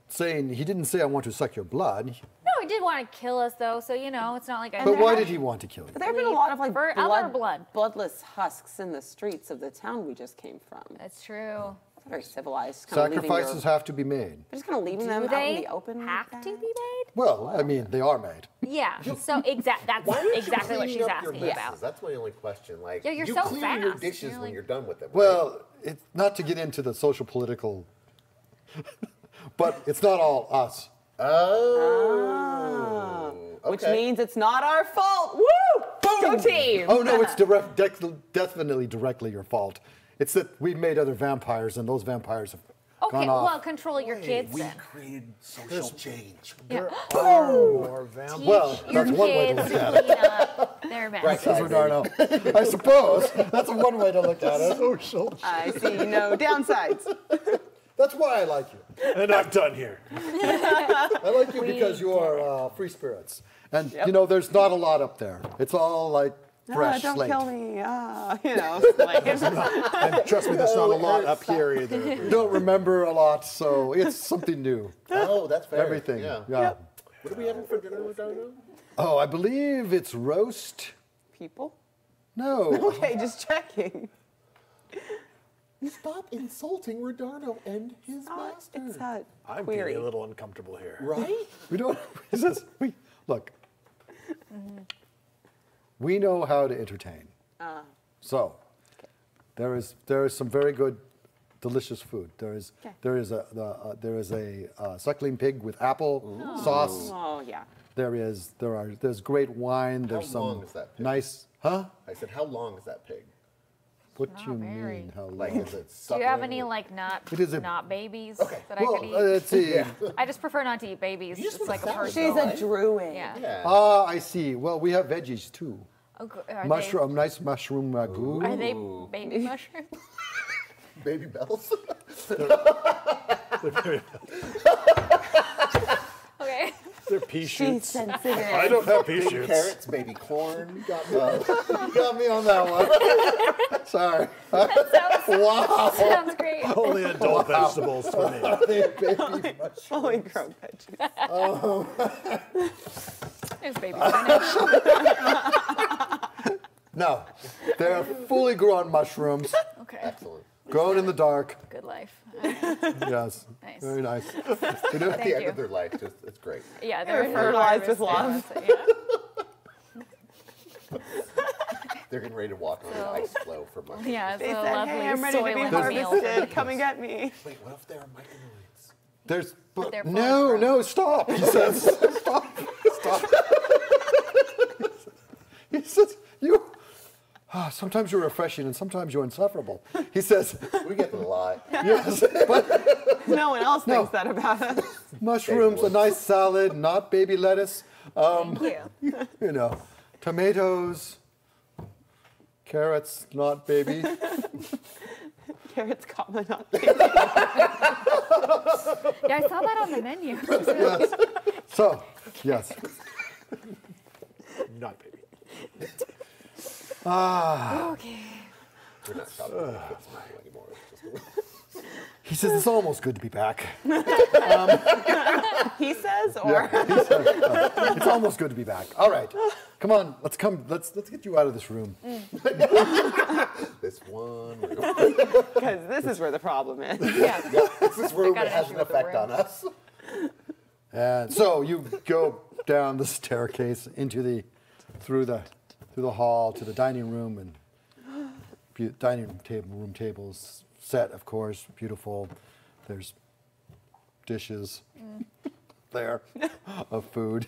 saying. He didn't say I want to suck your blood. No, he did want to kill us though, so you know, it's not like I. But why did he want to kill you? But there have been a lot of like For other blood. bloodless husks in the streets of the town we just came from. That's true. It's very civilized. Kind Sacrifices have to be made. They're just kind of leaving them Do out in they the open. like have that. to be made? Well, I mean, they are made. Yeah. So that's Why aren't exactly you what she's cleaning up your asking messes? about. That's my only question. Like, Yeah, you're you so clean your fast. dishes You're when like- you're done with them. Right? Well, it's not to get into the social political, but it's not all us. Oh. Which Okay. means it's not our fault. Woo! Go team! Oh no, it's definitely directly your fault. It's that we made other vampires, and those vampires have Okay, gone off. well, control your kids We then. created social change. There are more vampires. Well, Your that's one way to kids look at it. clean up their mess. Right. Says Rodano. I suppose that's one way to look at it. Social. I see no downsides. That's why I like you. And I'm done here. I like you because you are free spirits, and you know there's not a lot up there. It's all like fresh Don't slate. kill me. Like, And trust me, there's not a lot up here either. Don't remember a lot, so it's something new. Oh, that's fair. Everything. Yeah. What are we having for dinner, Rodano? Oh, I believe it's roast. people? No. Okay, just checking. Stop insulting Rodano and his master. It's a I'm query. getting a little uncomfortable here. Right? We don't. He says, look. We know how to entertain. So, there is some very good, delicious food. There is a suckling pig with apple sauce. Oh yeah. There's great wine. There's How long some is that pig? nice. Huh? I said, how long is that pig? What Not do you very. mean? How Like, long? is it Do you have suckling any or- like not babies that I Well, could eat? let's see. I just prefer not to eat babies. just It's want like a salad, personal. She's a druid. Yeah. Yeah. I see. Well, we have veggies too. Oh, are Mushroom, nice mushroom ragu. They, are they baby mushrooms? Baby bells. Okay. They're pea She's shoots. sensitive. I don't have pea Baby shoots. carrots, baby corn. You got me on that one. Sorry. Wow. Sounds great. Only adult vegetables for me. Baby mushroom. Fully grown veggies. There's baby spinach. No, they're fully grown mushrooms, Okay. Excellent. grown in the dark. Good life. Yes. Nice. Very nice. You know, At the Thank end you. of their life, just it's great. Yeah, They're fertilized with love. Yeah. They're getting ready to walk on the ice floe for mushrooms. Yeah, it's They a said, lovely hey, I'm ready to be soylent meal for harvested. me. Come and get me. Wait, what if there are myconids? there's. But they're full no, of no, stop. He says, stop. He says, you. Sometimes you're refreshing and sometimes you're insufferable. He says, We get them a lot. yes, but No one else No. thinks that about us. mushrooms, a nice salad, not baby lettuce. Thank you. You know, tomatoes, carrots, not baby. Carrots, comma, not Yeah, I saw that on the menu. So, yes. Not baby. Okay. We're not stopping at the smile anymore. It's just- He says it's almost good to be back. He says, or He says, it's almost good to be back. All right, come on, let's get you out of this room. This one. because this is where the problem is. Yeah. This room got an has issue an with the effect room. on us. And so you go down the staircase through the hall to the dining room, and room tables set, of course, beautiful. There's dishes there of food.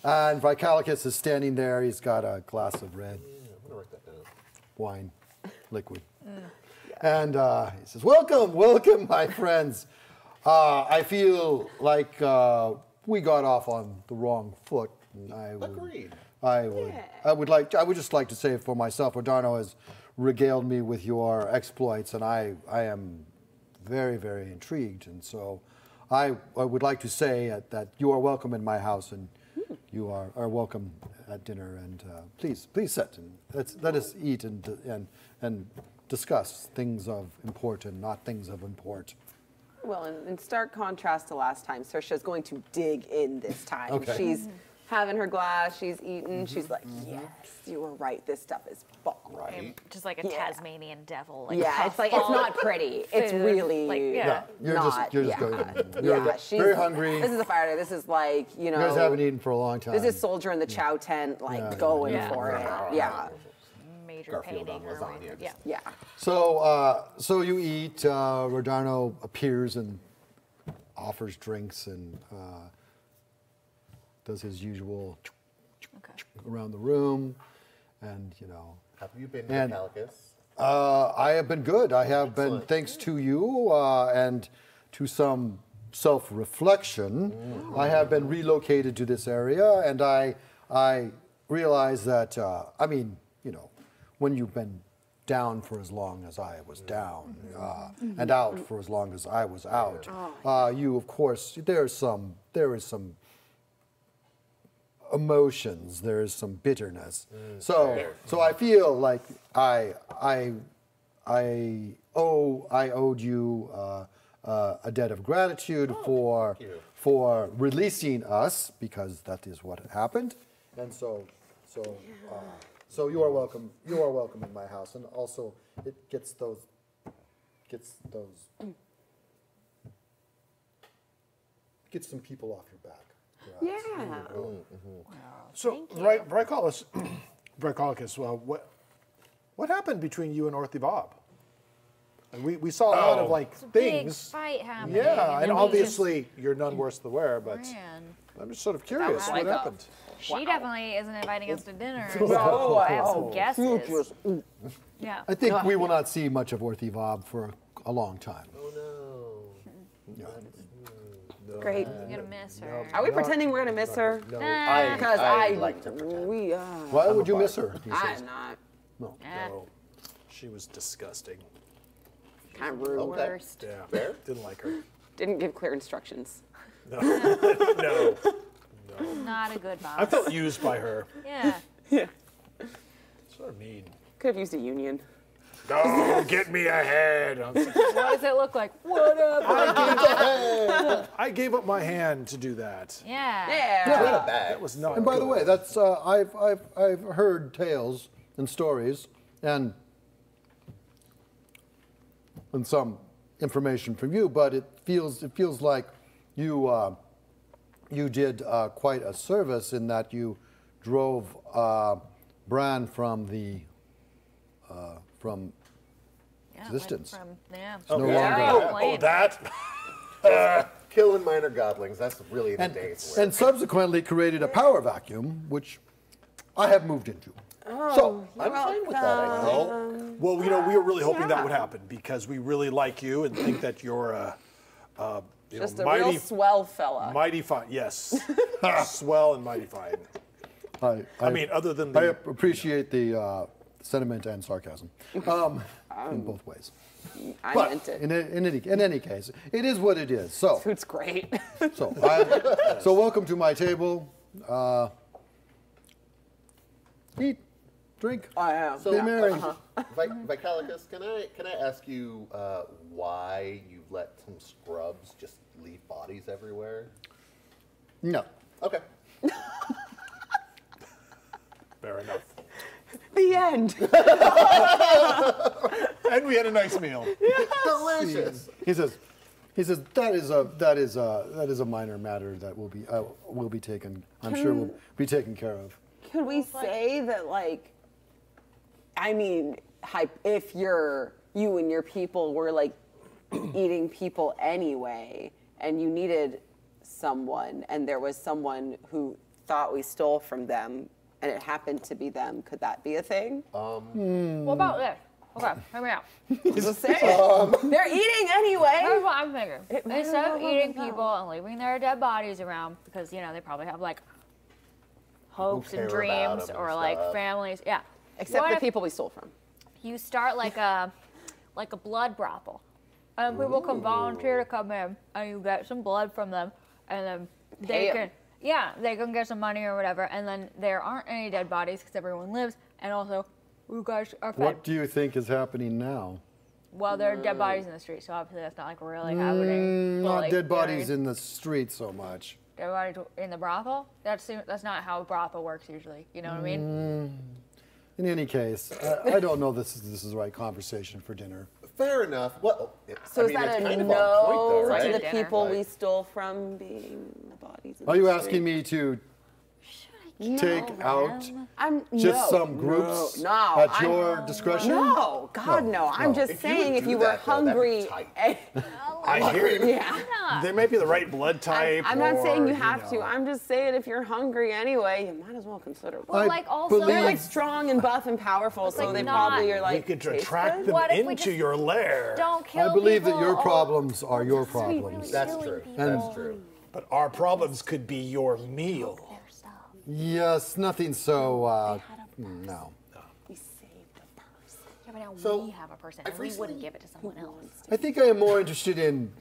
And Vicalicus is standing there. He's got a glass of red I'm gonna write that down. wine, liquid. And he says, welcome, my friends. I feel like we got off on the wrong foot. And Agreed. I would just like to say for myself, Rodano has regaled me with your exploits, and I am very, very intrigued. And so I would like to say that you are welcome in my house, and you are welcome at dinner. And please sit and let us eat and discuss things of import and not things of import. Well, in stark contrast to last time, Saoirse's going to dig in this time. Okay. She's having her glass, she's eating, she's like, yes, you were right, this stuff is bomb. Right. Just like a Tasmanian devil. Like Yeah, it's like, it's not pretty. It's really You're not. just going. You're She's very hungry. This is a fighter. This is like, you know. You guys haven't eaten for a long time. This is soldier in the chow tent, like going for it. Yeah. Major Garfield painting on or lasagna, whatever. just- Yeah. Yeah. So you eat. Rodano appears and offers drinks and does his usual Okay. around the room, and Have you been to And- Calicus? I have been good. I have been, Excellent. thanks to you and to some self-reflection, I have been relocated to this area, and I realize that when you've been down for as long as I was down, and out for as long as I was out, you of course there is some emotions, there is some bitterness. So I feel like I owed you a debt of gratitude for releasing us, because that is what happened. And so you are welcome. You are welcome in my house, and also it gets some people off your back. Yeah. So, Braicalicus, what happened between you and Orthy Bob? And we saw a lot of Big things. fight happening. Yeah, and then we obviously you're none worse the wear, but just ran. I'm just sort of curious what happened. She definitely isn't inviting us to dinner. Oh, So I have some wow. guesses. Yeah. I think we will not see much of Orthy Bob for a long time. Oh Great. You're gonna miss her. Are we pretending we're gonna miss her? no! Nah. Because I like to pretend. Why would you miss her? I'm not. No. No, she was disgusting. Kind of rude. Okay. Worst. Yeah, Fair. didn't like her. Didn't give clear instructions. No, Not a good boss. I felt used by her. Yeah. Yeah. Sort of mean. Could have used a union. Oh, get me ahead. What does it look like? What up? I gave up my hand to do that. Yeah. Yeah. Not a bag. That was not. And by the good. way, that's I've heard tales and stories and some information from you, but it feels like you did quite a service in that you drove Bran from Yeah, existence. went from, yeah. no Yeah. longer- Complain. that. Killing minor godlings. That's really the day's work. and subsequently created a power vacuum, which I have moved into. So I'm fine with that. I think. Well, we were really hoping that would happen because we really like you and think that you're a Just a mighty, real swell fella. mighty fine. Yes, swell and mighty fine. I mean, other than I the appreciate the sentiment and sarcasm in both ways. I But meant it. in any case, it is what it is. So Food's great. so welcome to my table. Eat, drink, I am. be merry. Vicalicus, can I ask you why you let some scrubs just leave bodies everywhere? No. Okay. fair enough. The end. And we had a nice meal. Delicious. He says that is a minor matter that will be taken. I'm sure will be taken care of. Could we say that, like, I mean, if you and your people were like eating people anyway, and you needed someone, and there was someone who thought we stole from them, and it happened to be them, could that be a thing? What about this? Okay, hear me out. Just saying. They're eating anyway. Here's what I'm thinking. might Instead of as well eating go. people and leaving their dead bodies around, because they probably have like hopes and care about dreams them or and like stuff. families. Yeah. Except What the if people we stole from. you start like a blood brothel. And people can volunteer to come in, and you get some blood from them, and then they can get some money or whatever, and then there aren't any dead bodies because everyone lives, and also you guys are fed. What do you think is happening now? Well, there are dead bodies in the street, so obviously that's not like really happening. But, Not like, dead you know what I bodies mean? in the street so much. Dead bodies in the brothel? That's not how a brothel works usually. You know what I mean? In any case, I don't know this is the right conversation for dinner. Fair enough. Well, So I is mean, that it's a kind of no on point, though, to right? the Dinner. people we stole from being the bodies? In Are the you street? asking me to take out I'm just no. some groups No, at your discretion? No, God, no. I'm just If you would saying if do you were that, though, that'd be hungry. tight. I hear you. Yeah. They might be the right blood type. I'm not saying or, you have to. know. I'm just saying if you're hungry anyway, you might as well consider blood. Well, I like also believe- They're like strong and buff and powerful, so like they not- probably are like. We could taste attract good. them What if we into just your lair. Don't kill I believe that people your or- problems are your problems. That's true. That's true. But our problems could be your meal. Yes, nothing so, no. We saved the person. Yeah, but now So, we have a person, I've and we wouldn't recently- give it to someone else. I think I am more interested in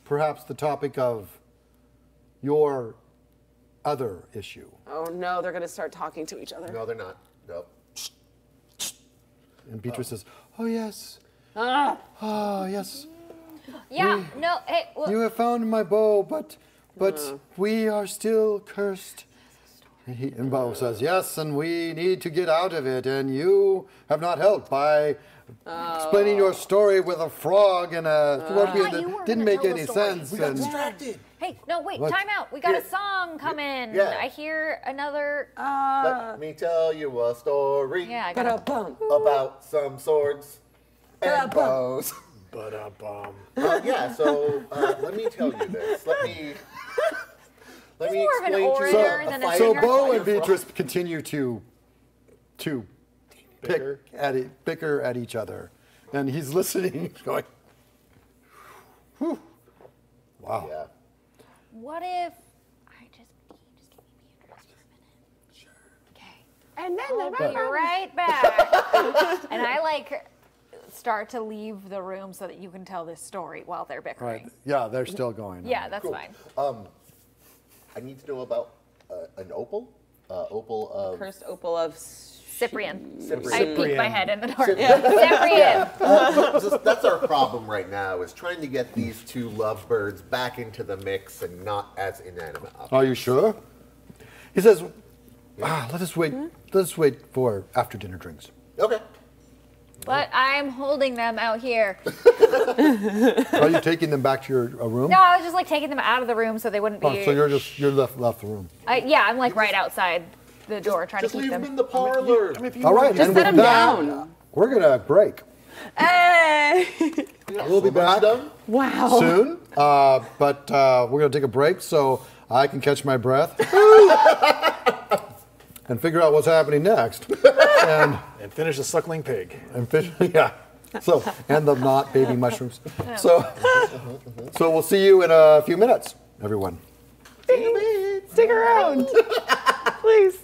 perhaps the topic of your other issue. Oh no, they're gonna start talking to each other. No, they're not. Nope. And Beatrice says, oh yes, Ah, oh yes, Yeah, no, hey, well, you have found my bow, but we are still cursed. And Bo says, yes, and we need to get out of it, and you have not helped by explaining your story with a frog and a scorpion thought you that were didn't gonna make tell the any story. sense. We got And distracted. hey, no, wait, What? time out. We got a Here. song coming. Yeah. I hear another. Let me tell you a story Yeah, I got a. ba-da-bum. about some swords and bows. Ba-da-bum. Yeah, so let me tell you this. Let me more of an explain to you orator a than a fighter so singer. Bo fire and frog. Beatrice continue to Bicker. bicker at each other, and he's listening, going, "Whew. Wow." Yeah. What if I just give me Beatrice for a minute? Sure. Okay. And then I'll be right back. And I like start to leave the room so that you can tell this story while they're bickering. Right. Yeah, they're still going. Yeah, that's Cool. fine. I need to know about an opal. Opal of Cursed opal of Cyprian. Cyprian. I peek my Cyprian. head in the door. Cyprian. That's our problem right now, is trying to get these two lovebirds back into the mix and not as inanimate objects. Are you sure? He says, let us wait. Let us wait for after dinner drinks. Okay. But I'm holding them out here. Are you taking them back to your room? No, I was just like taking them out of the room so they wouldn't be. Oh, so you're left the room. Yeah, I'm like right outside the door trying Just to keep leave them them. in the parlor. All right, Just and set with 'em that, down. we're gonna break. Hey! We'll be back Done? Wow. soon, but we're gonna take a break so I can catch my breath and figure out what's happening next. and finish the suckling pig. fish, yeah. So and the not baby mushrooms. So we'll see you in a few minutes, everyone. Stick around. Please.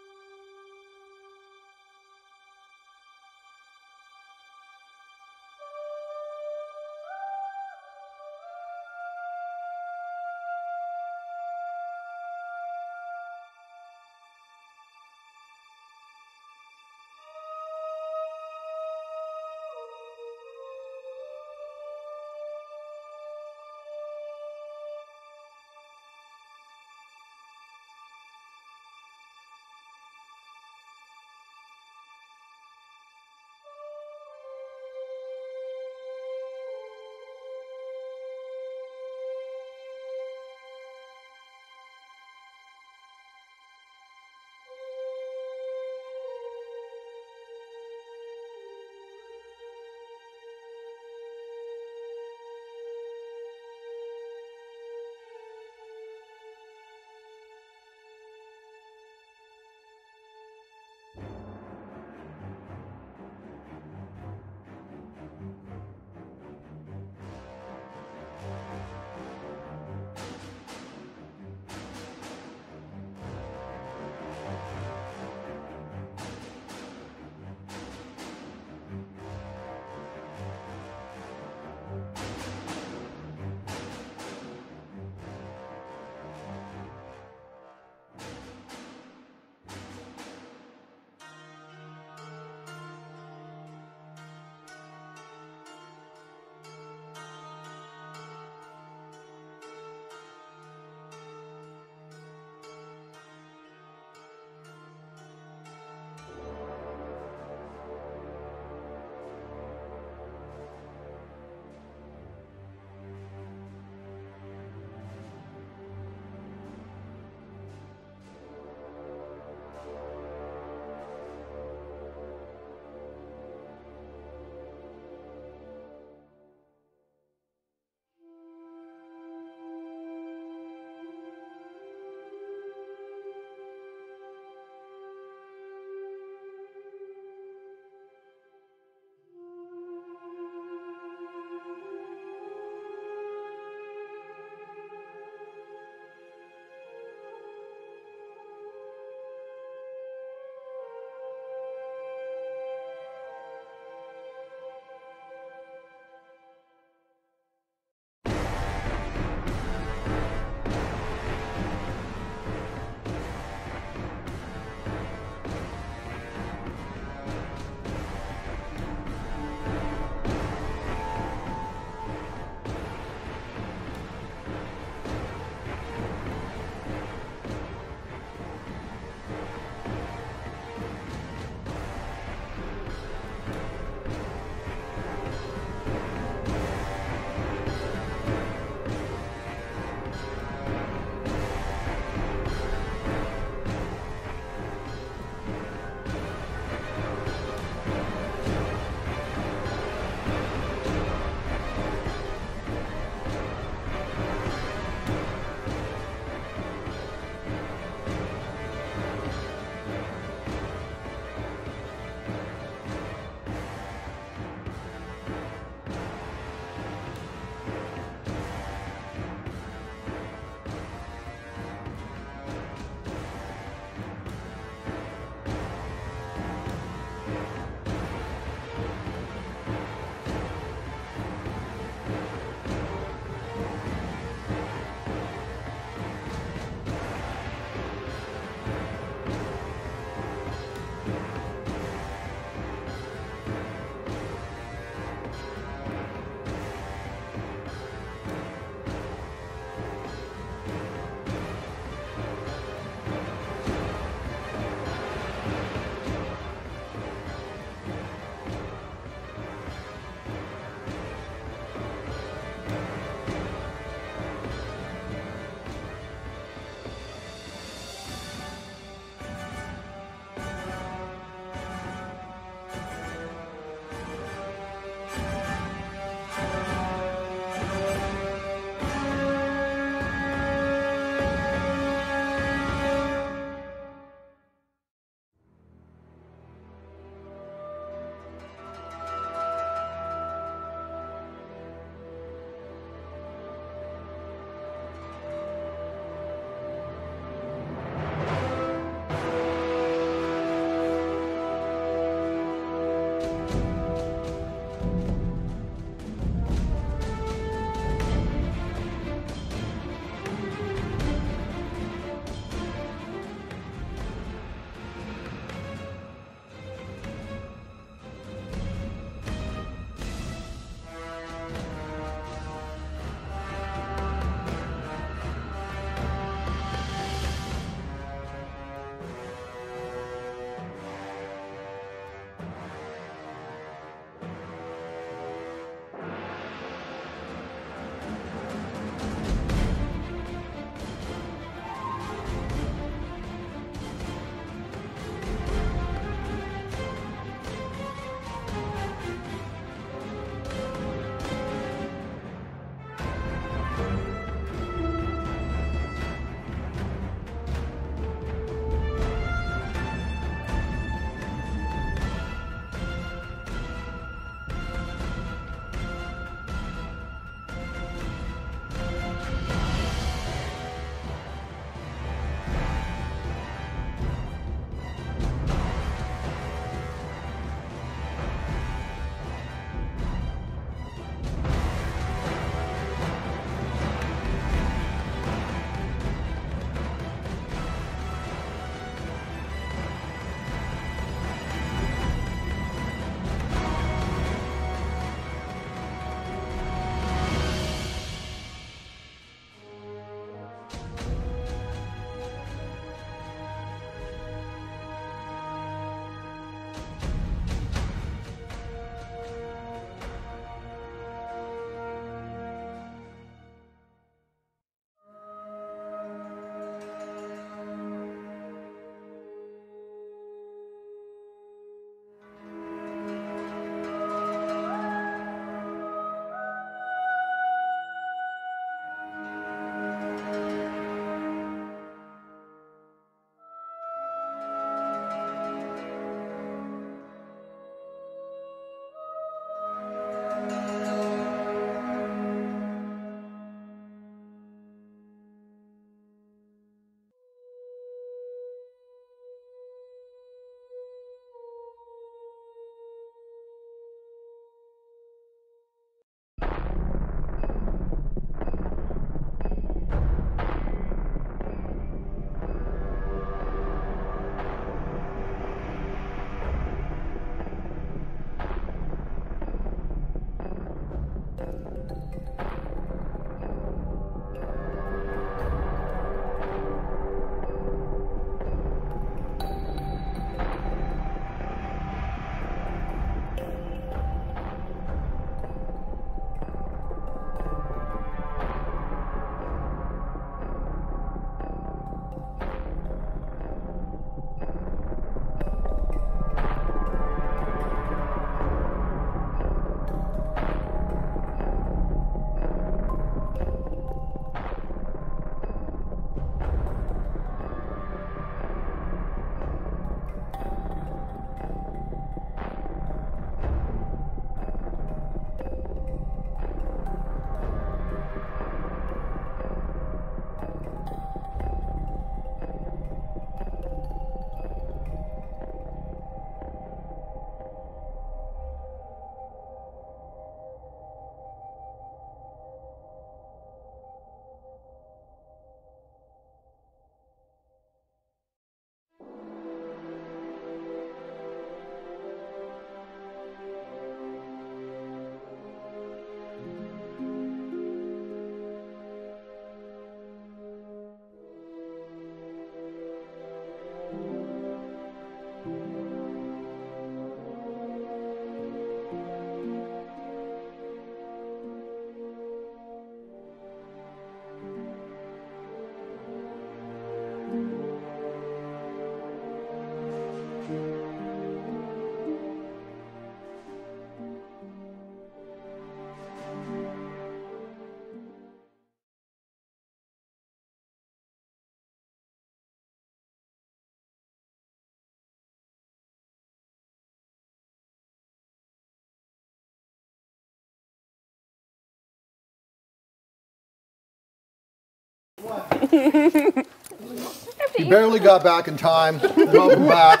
You barely got back in time. Welcome back.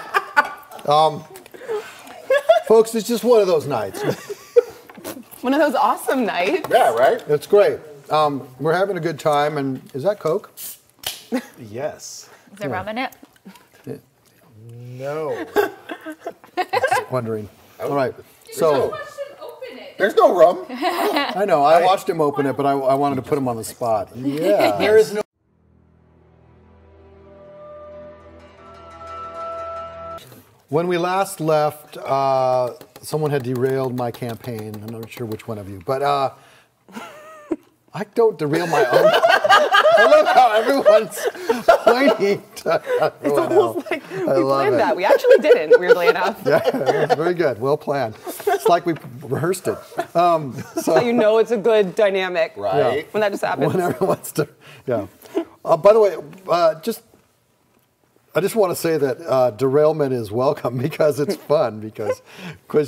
Folks, it's just one of those nights. One of those awesome nights. Yeah, right? It's great. We're having a good time, and is that Coke? Yes. Is there rum in it? No. Just wondering. All right. So There's no rum. I know I watched him open it, but I wanted to put him on the spot. Yeah. There is no. When we last left, someone had derailed my campaign. I'm not sure which one of you, but I don't derail my own. I love how everyone's pointing to everyone else. Like we I love planned it. that. We actually didn't, weirdly enough. Yeah, that's very good. Well planned. It's like we rehearsed it. So you know it's a good dynamic. Right. When that just happens. When everyone wants to, yeah. By the way, I just want to say that derailment is welcome because it's fun. Because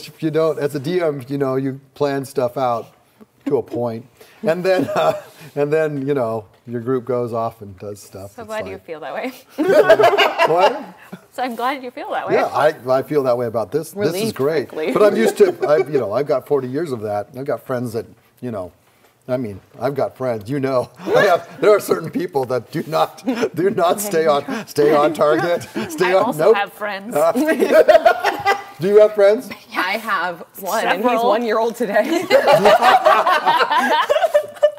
if you don't, as a DM, you plan stuff out to a point, and then your group goes off and does stuff. So It's glad like, you feel that way. What? So I'm glad you feel that way. Yeah, I feel that way about this. This is Relief, great. frankly. But I'm used to. I've got 40 years of that. I've got friends that I've got friends. There are certain people that do not stay on target. Stay I on. also Nope. have friends. Do you have friends? I have one, and he's Several. 1 year old today.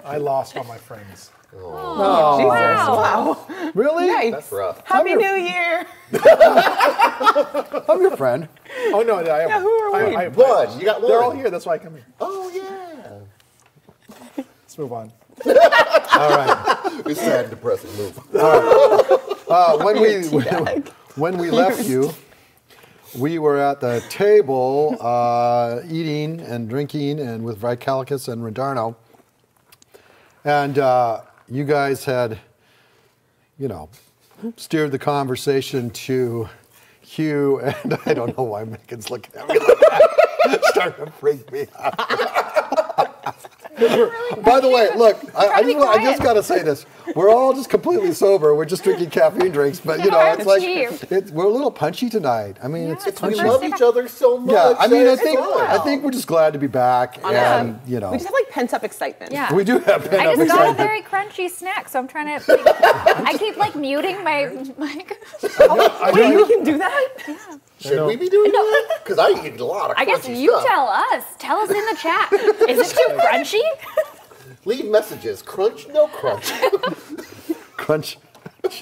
I lost all my friends. Oh, Jesus. Wow. Wow. really? Yikes. That's rough. Happy New Year. I'm your friend. Oh no, I have who are we? One. You got one. They're all here. That's why I come here. Oh, yeah. Let's move on. All right. It's a sad, depressing move. When we left you, we were at the table eating and drinking and with Vicalicus and Redarno. And you guys had, steered the conversation to Hugh, and I don't know why Megan's looking at me like that. It's starting to freak me out. By the way, look, I just got to say this. We're all just completely sober. We're just drinking caffeine drinks, but it's like we're a little punchy tonight. I mean, it's We punchy. love each other so much. Yeah, I mean, that I it's fun. think we're just glad to be back, and We just have like pent up excitement. Yeah. we do have pent I up just got a excitement. very crunchy snack, so I'm trying to. I keep muting my mic. Wait, we can do that? Should we be doing that? Because I eat a lot of crunchy I guess you stuff. tell us. Tell us in the chat. Is it too crunchy? Leave messages. Crunch, no crunch. Crunch.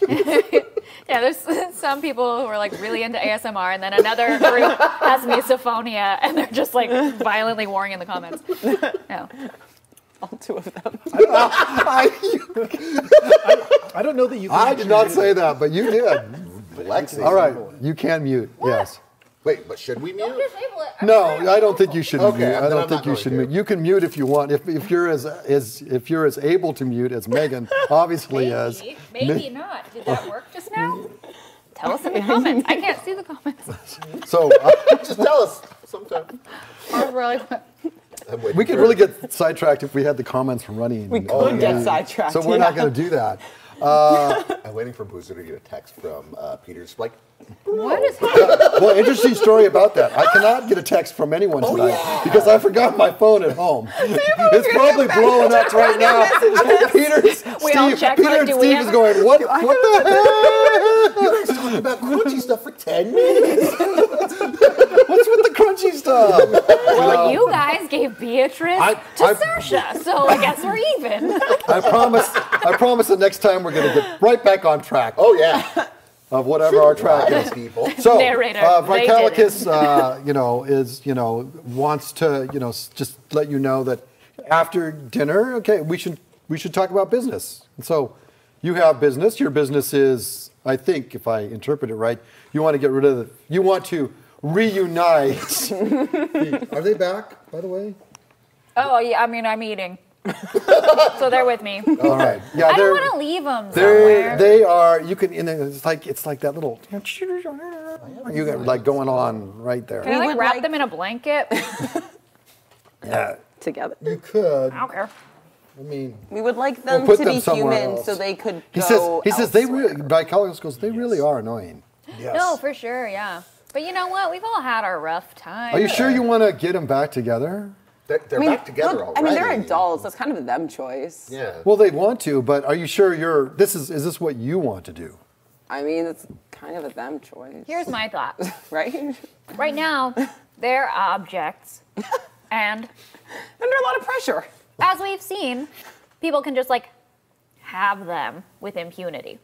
Yeah, there's some people who are really into ASMR, and then another group has misophonia, and they're just violently warring in the comments. No. All two of them. I don't know that you can I did not say that, but you did. Lexi. All right, you can mute. Yes. Wait, but should we mute? No, I don't think you should Okay, mute. then I I'm don't not think you going should to. mute. You can mute if you want. If you're as able to mute as Megan obviously is. Maybe not. Did that work just now? Tell us in the comments. I can't see the comments. So Just tell us sometime. we could really get sidetracked if we had the comments running. We could get sidetracked. So we're not going to do that. I'm waiting for Boozer to get a text from Peter's What is happening? Well, interesting story about that. I cannot get a text from anyone tonight because I forgot my phone at home. It's probably blowing up right now. Peter and Steve is going, what the heck? You guys talking about crunchy stuff for 10 minutes. What's with the crunchy stuff? Well, you guys gave Beatrice to Saoirse, so I guess we're even. I promise the next time we're going to get right back on track Oh, yeah. of whatever our track is. People. So, Narrator, they Vicalicus, wants to, just let you know that after dinner, okay, we should talk about business. And so, you have business. Your business is, I think, if I interpret it right, you want to get rid of you want to reunite. Are they back, by the way? Oh, yeah, I'm eating. So they're with me. All right. Yeah, I don't want to leave them somewhere. They are. You can. It's like that little. You got going on right there. Can I wrap them in a blanket? Yeah. together. You could. I don't care. I mean, We would like them put to them be somewhere human else. so they could he go says they elsewhere. really. Bicalgus goes. They really are annoying. Yes. No, for sure, yeah. But you know what? We've all had our rough times. Are you sure you want to get them back together? They're back together look, already. I mean, they're adults. That's kind of a them choice. Yeah. Well, they want to, but are you sure you're? Is this what you want to do? I mean, it's kind of a them choice. Here's my thought. Right? Right now, they're objects, and Under a lot of pressure. as we've seen, people can just like have them with impunity.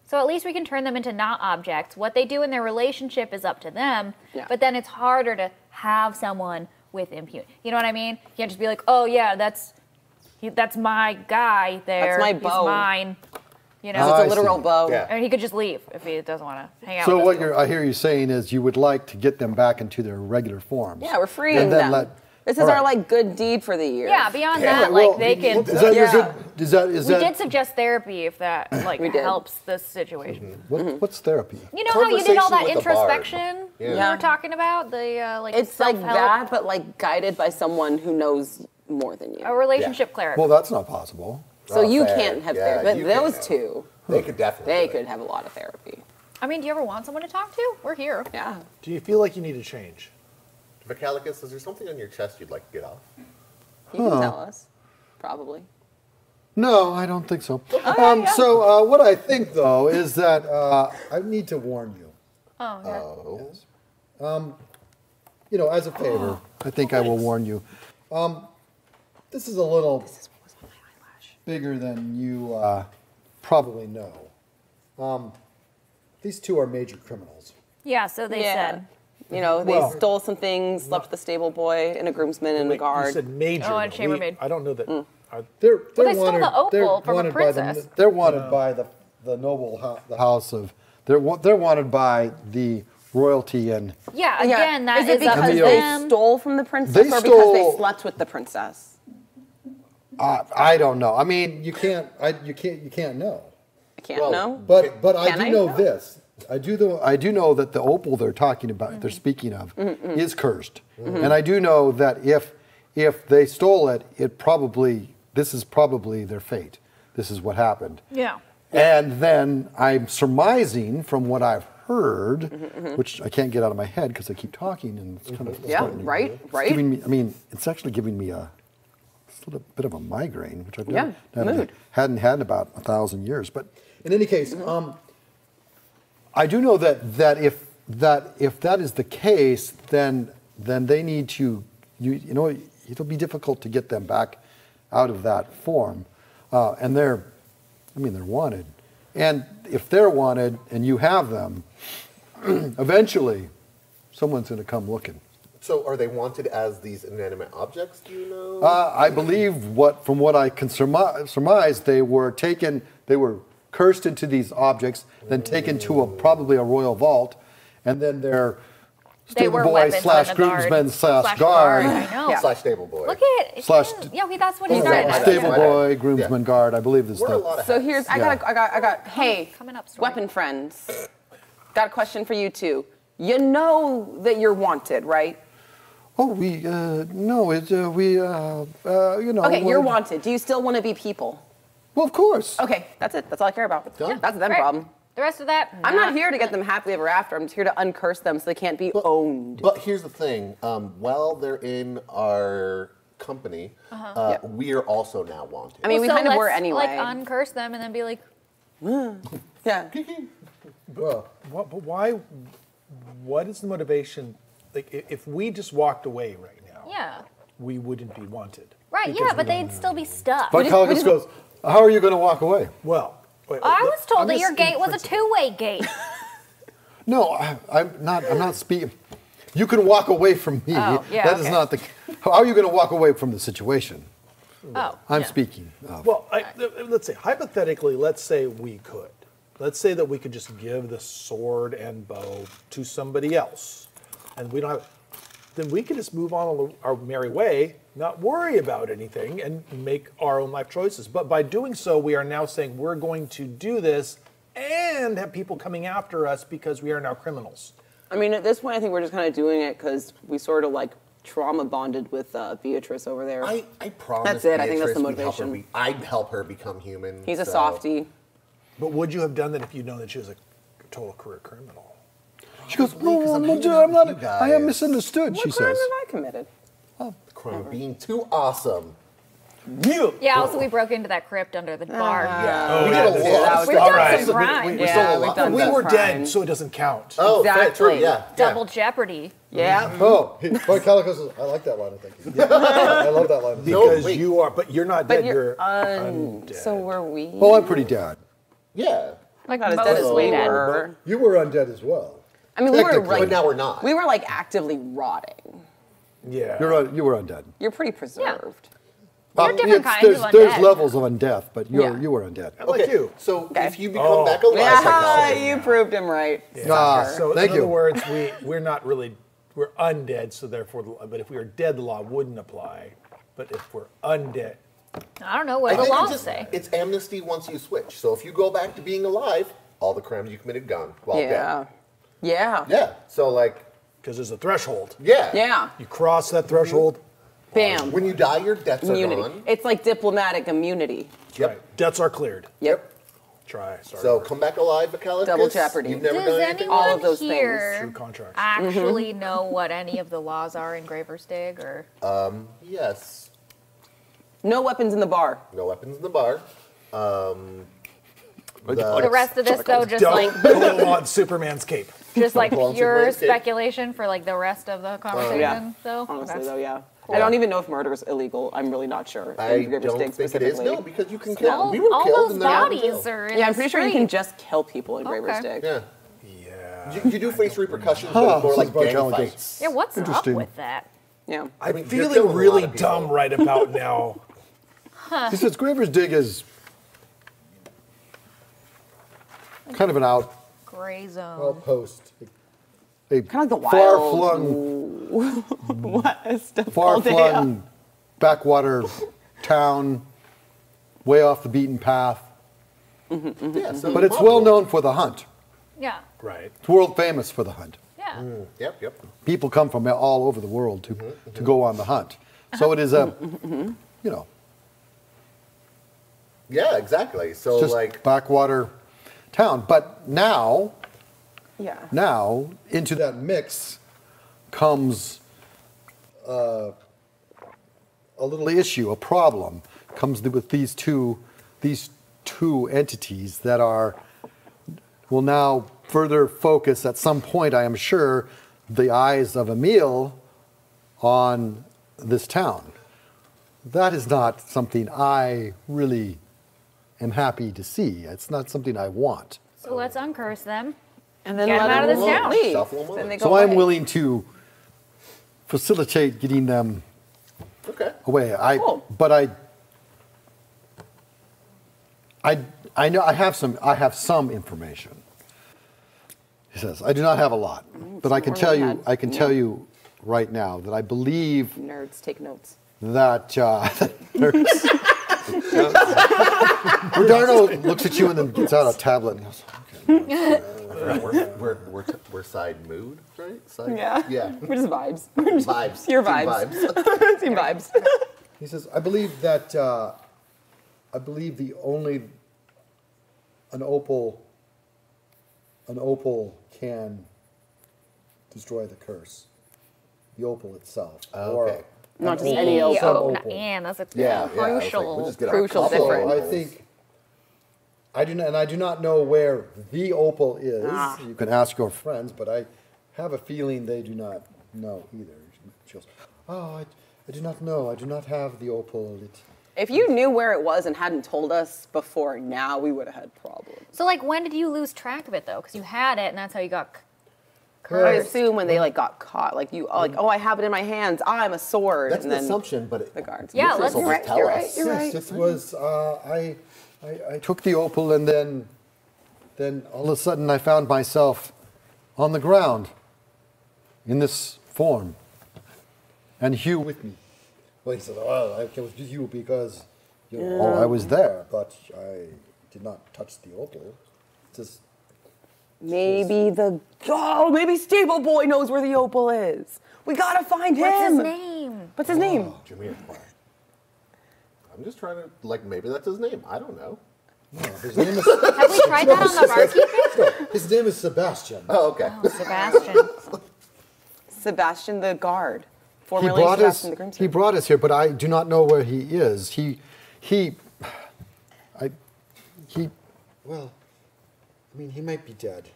So at least we can turn them into not objects. What they do in their relationship is up to them, Yeah. but then it's harder to have someone with impunity. You know what I mean? You can't just be like, oh yeah, that's my guy there. That's my He's beau. mine. You know? Oh, It's I a literal see. bow. Yeah. Or he could just leave if he doesn't want to hang out So with what us. I hear you saying is you would like to get them back into their regular forms. Yeah, we're freeing And then them. This is all our right. like good deed for the year. Yeah, beyond Yeah, that, Well, like they can. Is that your Yeah. good? Is We that? did suggest therapy if that like We did. helps this situation. What's therapy? You know how you did all that Conversation with the bard. introspection Yeah. you Yeah. were talking about? The like It's like self-help, that, but like guided by someone who knows more than you. a relationship cleric. Well, that's not possible. So Oh, you fair. can't have Yeah, therapy. But you those can't. two, They could definitely. they do could it. have a lot of therapy. I mean, do you ever want someone to talk to? We're here. Yeah. Do you feel like you need to change? Mechalicus, is there something on your chest you'd like to get off? You can tell us. Probably. No, I don't think so. yeah. So what I think though is that I need to warn you. Oh, yeah. Oh. You know, as a favor, I think I will warn you. This is a little bigger than you probably know. These two are major criminals. Yeah, so they said. You know, they Well- stole some things, slept with a stable boy and a groomsman and a Wait, guard. You said major. Oh, and though. chambermaid. I don't know that. They're they stole wanted, the opal they're from a wanted princess. They're wanted by the noble the house of. They're wanted by the royalty and. Yeah, again, that is it up because to the they them. stole from the princess They or because they stole- slept with the princess? I don't know. I mean, you can't know. I can't Well, know. But I Can do I know know? this. I do know that the opal they're talking about, they're speaking of, is cursed, and I do know that if they stole it, this is probably their fate. This is what happened. Yeah. And then I'm surmising from what I've heard, which I can't get out of my head because I keep talking and it's kind of Yeah, starting to- right, it's right. giving me, I mean, it's actually giving me a little bit of a migraine, which I've Yeah, mood. hadn't had in about 1,000 years. But in any case, I do know that if that is the case, then they need to you know it'll be difficult to get them back out of that form, and they're wanted, and if they're wanted and you have them, eventually someone's going to come looking. So are they wanted as these inanimate objects, do you know? I believe from what I can surmise, they were cursed into these objects, then taken to probably a royal vault, and then their They were stable boy weapons slash on the guard. groomsman slash guard, I know. Yeah. Slash stable boy. Look at Slash- yeah, that's what he Oh, started. right. as. stable Yeah. boy, groomsman guard. I believe is We're a the. lot of So hats. here's, I got, hey, Coming up, story. weapon friends. Got a question for you two. You know that you're wanted, right? Oh, we no, it we you know. Okay, you're we're- wanted. Do you still want to be people? Well, of course. Okay, that's it. That's all I care about. Done. That's them Right. problem. The rest of that, I'm not here to get them happily ever after. I'm just here to uncurse them so they can't be owned. But here's the thing. While they're in our company, Yeah. we are also now wanted. I mean, we so kind of were let's, anyway. Like uncurse them and then be like, yeah. Well, But why? What is the motivation? Like, if we just walked away right now, yeah, we wouldn't be wanted. right, Because yeah, we but don't- they'd still be stuck. but Calgus goes. How are you going to walk away? Well, wait, I let- was told I'm that just your in gate was a principle. two-way gate. No, I'm not speaking. You can walk away from me. Oh, yeah, That is okay. not the. How are you going to walk away from the situation? Oh, I'm yeah. speaking of. Well, let's say hypothetically, let's say we could. Let's say that we could just give the sword and bow to somebody else, and we don't have. Then we can just move on our merry way, not worry about anything, and make our own life choices. But by doing so, we are now saying we're going to do this and have people coming after us because we are now criminals. I mean, at this point, I think we're just kind of doing it because we sort of like trauma bonded with Beatrice over there. I promise. That's it. I think that's the Beatrice would help her motivation. I'd help her become human. He's a so- softie. But would you have done that if you'd known that she was a total career criminal? She goes, Probably, 'cause no, I'm I'm hanging not, out I'm not, with you I am guys." misunderstood, she What crime says. have I committed? The crime of being too awesome. Yeah, also we broke into that crypt under the bar. Yeah. yeah, we did a this- lot that of was stuff. We've done Alright. some crimes. We're Yeah, still we've alive. done We some were dead, crimes. so it doesn't count. Oh, fair, true, Exactly. yeah. Double jeopardy. Yeah. Oh, but Calico says, I like that line of thinking. I love that line of thinking. Because wait. you are, but you're not But dead, you're you're undead. So were we? Oh, I'm pretty dead. Yeah. Like Not as dead as we mostly were. You were undead as well. I mean, we were Technically. like, But now we're not. we were like actively rotting. Yeah. You were undead. You're pretty preserved. There are different kinds of there's undead. levels of undeath, but you Yeah. were undead. Like you. So Okay. if you become back alive, Yeah, psychology, you proved him right. Ah, So thank in you. other words, we're not really, we're undead, so therefore, but if we were dead, the law wouldn't apply. But if we're undead, I don't know what I do the think laws say. it's amnesty once you switch. So if you go back to being alive, all the crimes you committed gone while Yeah. dead. Yeah. Yeah. So like, because there's a threshold. yeah. Yeah. You cross that threshold, Bam. When you die, your debts Immunity. are gone. It's like diplomatic immunity. Yep. right, debts are cleared. Yep. Try, sorry. So come back alive, Acalicus. Double jeopardy. You've never Does done anything. anyone All of those things. here True contracts. actually know what any of the laws are in Graverstig? Or Yes. No weapons in the bar. No weapons in the bar. the rest of this though, just Don't like pull on Superman's cape. pull on pure Superman's cape. speculation for like the rest of the conversation. Yeah. Though Honestly, Okay. though, yeah. I don't even know if murder is illegal. I'm really not sure. I in Graverstig don't think it is. specifically. No, because you can kill. all, We were all killed those and then out in bodies jail. are in Yeah, I'm the pretty sure you street. can just kill people in Okay. Graverstig. Yeah. Yeah. You do face repercussions, but it's more Sounds like about gang Acalicus. fights. Yeah, what's up Interesting. with that? Yeah. I'm mean, you're feeling killing a lot really of people. dumb right about now. He says Graversdig is kind of an Gray zone. outpost. A Kind of like the far-flung, West of Paldea. far-flung backwater town, way off the beaten path. Yeah, so But it's well known for the hunt. Yeah. Right. It's world famous for the hunt. Yeah. Yep, yep. People come from all over the world to go on the hunt. So it is a, you know, Yeah, exactly. So it's just like, backwater town. But now Yeah. into that mix comes a little issue, a problem comes with these two entities that will now further focus at some point, I am sure, the eyes of Emil on this town. That is not something I really am happy to see. It's not something I want. So let's uncurse them. And then Get 'em let out of them this town. leave. Shuffle 'em Then away. they go So I'm away. willing to facilitate getting them okay. away. Cool. But I know I have some information. He says, I do not have a lot, but I can more tell than you that. I can tell you right now that I believe Nerds, take notes. that Rodarno looks at you and then gets out a tablet and goes, We're side mood, right? Side, Yeah. Yeah. We're just vibes. We're just Vibes. Pure Team vibes. Team vibes. he says, I believe that the only an opal can destroy the curse. The opal itself. Okay. Not just an any opal. opal. Oh, opal. and that's a Yeah, yeah, I was like, crucial. we'll just get a Crucial couple difference. of I think I do not know where the opal is. You can ask your friends, but I have a feeling they do not know either. She goes, oh, I do not know. I do not have the opal. If you knew where it was and hadn't told us before now, we would have had problems. So like, when did you lose track of it though? Because you had it, and that's how you got. I assume when they got caught, oh, I have it in my hands. I'm a sword. That's and an then assumption, but the guards. Yeah, Beatrice let's- will You're just tell you're right, us. you're right. This was I took the opal and then all of a sudden I found myself on the ground in this form, and Hugh with me. Well, he said, "Oh, I was with you because I was there, but I did not touch the opal." Just Maybe maybe Stable Boy knows where the opal is. We gotta find him. What's his name? What's his name? Jimmy Clark. I'm just trying to, like, maybe that's his name. I don't know. No, his name is. Have we tried that on the barkeeping? His name is Sebastian. Oh, okay. Oh, Sebastian. Sebastian the Guard. He Formerly brought us. Sebastian the Groomsman. He brought us here, but I do not know where he is. Well, I mean, he might be dead.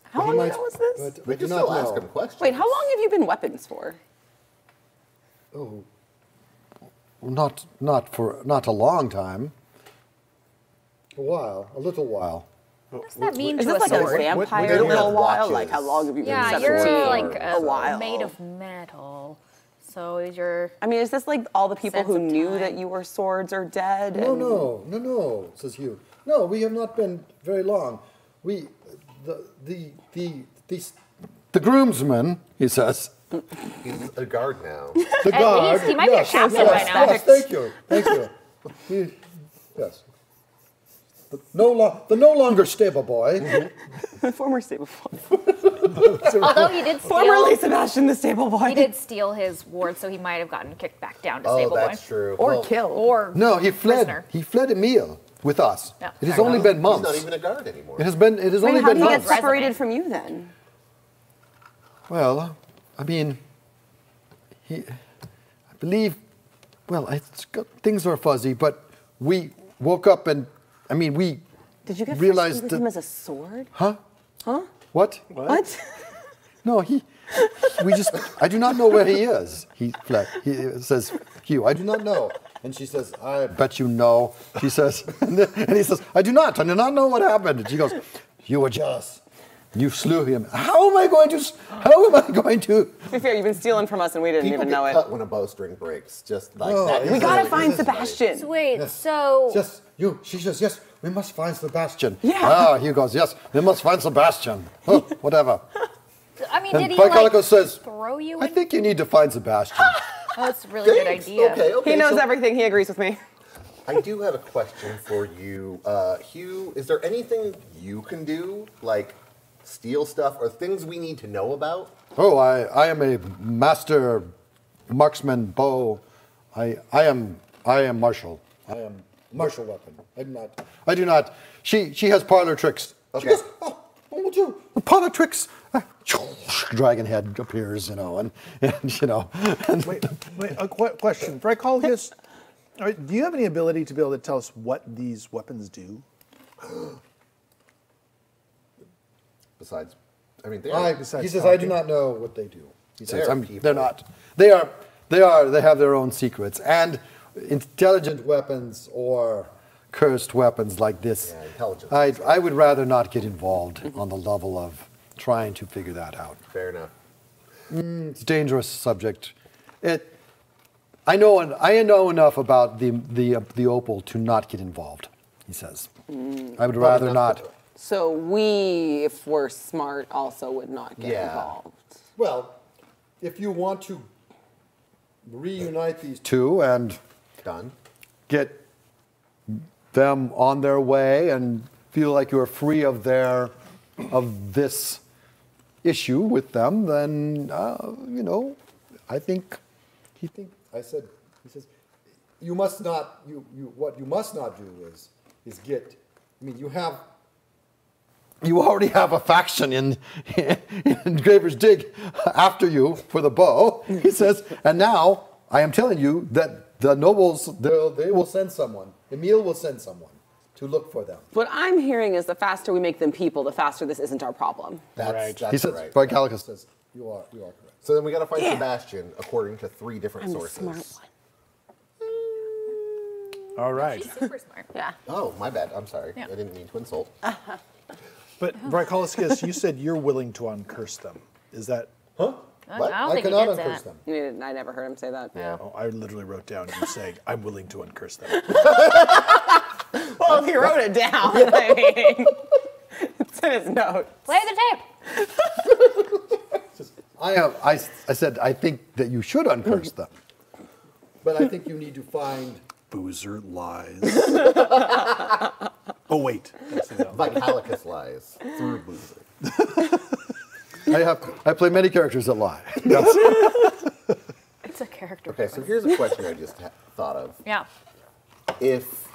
How long ago was this? But We I do can not still ask know. him questions. Wait, how long have you been weapons for? Oh, not a long time. A while, a little while. What does that mean Is to this a like a sword? vampire They don't little have while? watches. Like how long have you been Yeah, 17? you're like a while. made of metal. So you're. I mean, is this like all the people Sense who of knew time. that you were swords are dead? No, and- no, says Hugh. No, we have not been very long. The groomsman, he says. He's a guard now. The At guard. least he might be a captain by now. Yes, thank you. Yes. The no longer stable boy. Former stable boy. Although he did steal. Formerly Sebastian the stable boy. He did steal his ward, so he might have gotten kicked back down to Oh, stable that's boy. true. Or Well, killed. Or No, he fled. prisoner. He fled Emil with us. Yeah, It has fair only enough. been He's months. not even a guard anymore. It has only Wait, how been did he get months. separated from you then? Well, I mean, I believe, well, things are fuzzy, but we woke up and, I mean, we Did you get realized frustrated with that, him as a sword? huh? Huh? What? What? No, I do not know where he is. He fled. He says, Hugh, I do not know. And she says, I bet you know. She says, and he says, I do not know what happened. And she goes, you were jealous. You slew him. How am I going to? To be fair, you've been stealing from us and we didn't People even get know it. cut when a bowstring breaks. Just like Oh, that. yeah. We gotta This find is Sebastian. So wait, Yes. so Yes, she says, yes, we must find Sebastian. Yeah. Ah, Hugh goes, yes, we must find Sebastian. Oh, whatever. I mean, And did he Vicalico like says, throw you? I in? think you need to find Sebastian. Oh, that's a really good Thanks. idea. Okay, He knows so everything. He agrees with me. I do have a question for you. Hugh, is there anything you can do? Like steal stuff or things we need to know about? Oh, I am a master marksman bow. I am martial. I am martial weapon. I do not. She has parlor tricks. Okay. She goes, oh, what would you? Parlor tricks. Dragon head appears, and Wait, a question. Bricolius, do you have any ability to be able to tell us what these weapons do? Besides, I mean, he says, I do not know what they do. He says, They're people. they're not. They have their own secrets. And intelligent weapons or cursed weapons like this, Yeah, intelligence. I would rather not get involved on the level of trying to figure that out. fair enough. It's a dangerous subject. I know enough about the opal to not get involved, he says. I would rather enough not. So we, if we're smart, also would not get Yeah. involved. Well, if you want to reunite these two and Done. get them on their way and feel like you're free of this issue with them, then I think he says you must not what you must not do is get. I mean, you already have a faction in Graver's Dig after you for the bow, he says, and now I am telling you that the nobles, they will send someone. Emil will send someone to look for them. What I'm hearing is the faster we make them people, the faster this isn't our problem. That's He says, right. Vicalica says, you are correct. So then we got to find Yeah. Sebastian according to 3 different I'm the sources. smart one. All right. Super smart. Yeah. Oh, my bad. I'm sorry. Yeah. I didn't mean to insult. But Bricolius, you said you're willing to uncurse them. Is that? Huh? I What? don't I think he cannot gets uncurse that. them. I never heard him say that. Yeah. Oh, I literally wrote down you saying, I'm willing to uncurse them. Well, if he wrote it down, I mean, it's in his notes. Play the tape. I said, I think that you should uncurse them. But I think you need to find. Boozer lies. Oh, wait. Vicalicus lies through Boozer. I play many characters that lie. It's a character. Okay, so here's a question I just thought of. Yeah. If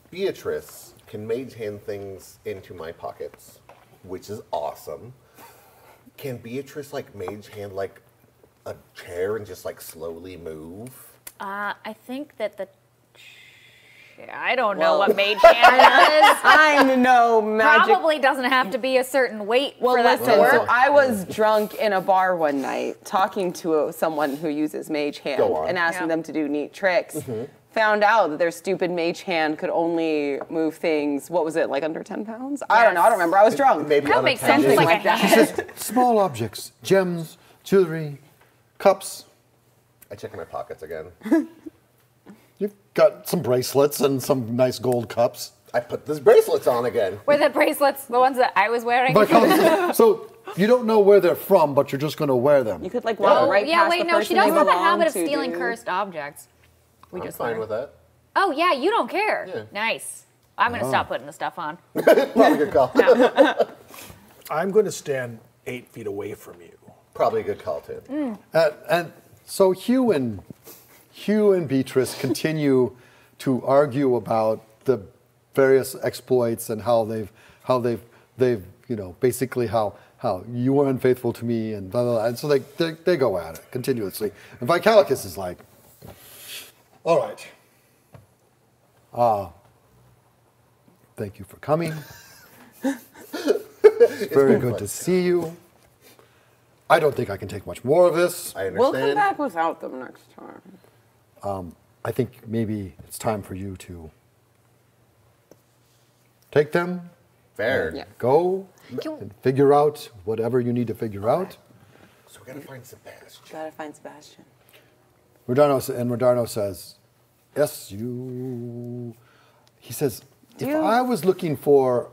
Beatrice can mage hand things into my pockets, which is awesome, can Beatrice like mage hand like a chair and just like slowly move? I think that I don't know what mage hand is. I'm no magic. Probably doesn't have to be a certain weight Well, for that listen, to work. so I was drunk in a bar one night talking to someone who uses mage hand Go on. and asking Yeah. them to do neat tricks. Found out that their stupid mage hand could only move things, what was it, like under 10 pounds? I don't know, I don't remember. I was drunk. Maybe That on makes a sense. Something Like like a that. hand. Small objects, gems, jewelry, cups. I check my pockets again. You've got some bracelets and some nice gold cups. I put these bracelets on again. Were the bracelets the ones that I was wearing? So you don't know where they're from, but you're just going to wear them. You could like walk right yeah, past wait, the no, person she does they have a belong habit of to, stealing dude. cursed objects. We I'm just fine learned. with that. Oh, yeah, you don't care. Yeah. Nice. I'm going to stop putting the stuff on. Probably a good call. I'm going to stand 8 feet away from you. Probably a good call too. And so Hugh and Beatrice continue to argue about the various exploits and how they've basically how you were unfaithful to me and blah blah blah. And so they go at it continuously. And Vicalicus is like, all right. Thank you for coming. It's very good to see you. I don't think I can take much more of this. I understand. We'll come back without them next time. I think maybe it's time for you to take them, Fair. Yeah. go, and figure out whatever you need to figure out. So we gotta find Sebastian. Gotta find Sebastian. Rodano says, yes, you... He says, if I was looking for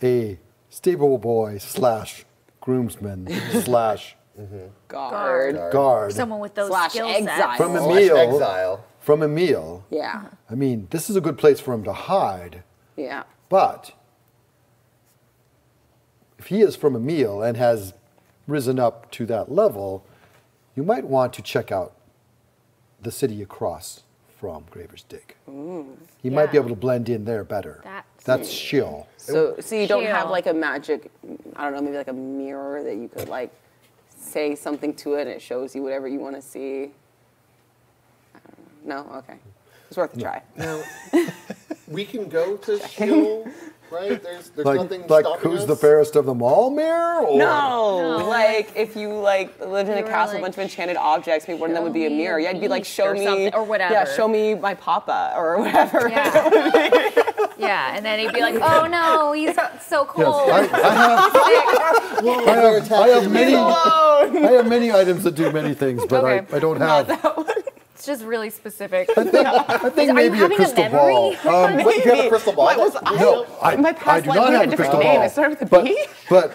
a stable boy / groomsman / guard Someone with those Slash skill exile. sets. from a meal, Yeah. I mean, this is a good place for him to hide. Yeah. But if he is from a meal and has risen up to that level, you might want to check out the city across from Graver's Dig. He might be Yeah. able to blend in there better. That's chill. So you don't have Chill. like a magic, I don't know, maybe like a mirror that you could like say something to it and it shows you whatever you want to see. I don't know. No? Okay. It's worth a try. Now, we can go to Shield, right? There's nothing Like stopping who's us. the fairest of them all mirror? Or? No, No. like if you like lived in a You were castle, like, a bunch of enchanted objects, maybe one of them would be a show me mirror. a Yeah, I'd be like, beast show or me, something, or whatever. Yeah, show me my papa or whatever. Yeah. Yeah, and then he'd be like, oh no, he's so cold. I have many items that do many things, but Okay. I don't have. It's just really specific. I think Are maybe you a having a crystal ball. memory? Wait, you have a crystal ball? What was No, My past do life, not we have had a a different crystal name. ball. It started with a B. But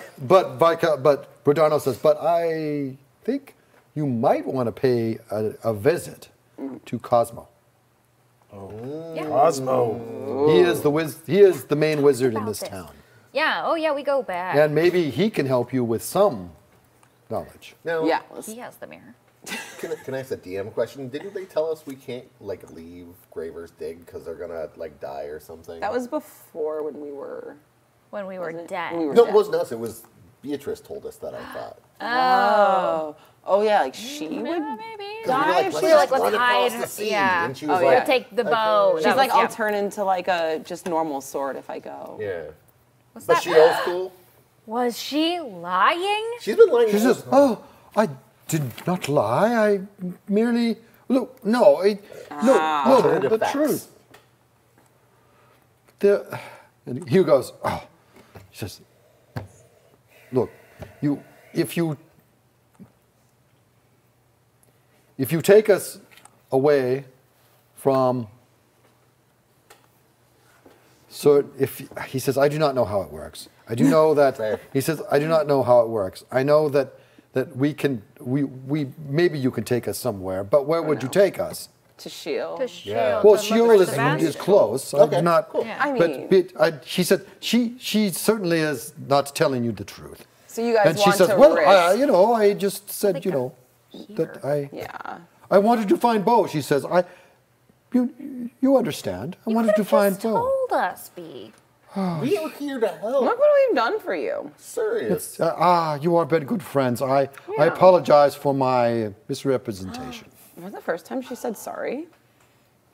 Rodano says, but I think you might want to pay a visit to Cosmo. Yeah. Cosmo. He is the main wizard in About this this. town, Yeah, oh yeah, we go back. and maybe he can help you with some knowledge. Now, Yeah. He has the mirror. Can I ask a DM question? Didn't they tell us we can't like leave Graver's Dig because they're gonna like die or something? That was before when we were. When we were Wasn't it? dead. When we were no, dead. it wasn't us. It was Beatrice told us that. I thought. Oh yeah, like she would. Maybe. We were Die if let's she, just like, let's run across hide. the sea. Yeah. And she was Oh, like, yeah. Take the bow. She's That like, was- I'll yeah. turn into like a just normal sword if I go. yeah. What's But that? she old school. Was she lying? She's been lying. She says, "Oh, I did not lie. I merely look. No, no, Alternative the facts. truth." And Hugh goes, "Oh," he says, "Look, if you take us away from." So he says, I do not know how it works. I do know that Fair. he says, I do not know how it works. I know that we maybe you can take us somewhere, but where would you take us? To Sheol. To Sheol. Yeah. to Well, look Sheol for is Sebastian. close. Okay, I'm not. cool. Yeah. I mean, But she said she certainly is not telling you the truth. so you guys And she want says, to well, risk. I just said, Like that I Yeah. I wanted to find Bo. She says, you understand. I wanted to find Just Bo. told us, B. We are here to help. Look what we've done for you. Serious. You are very good friends. I Yeah. apologize for my misrepresentation. Was the first time she said sorry?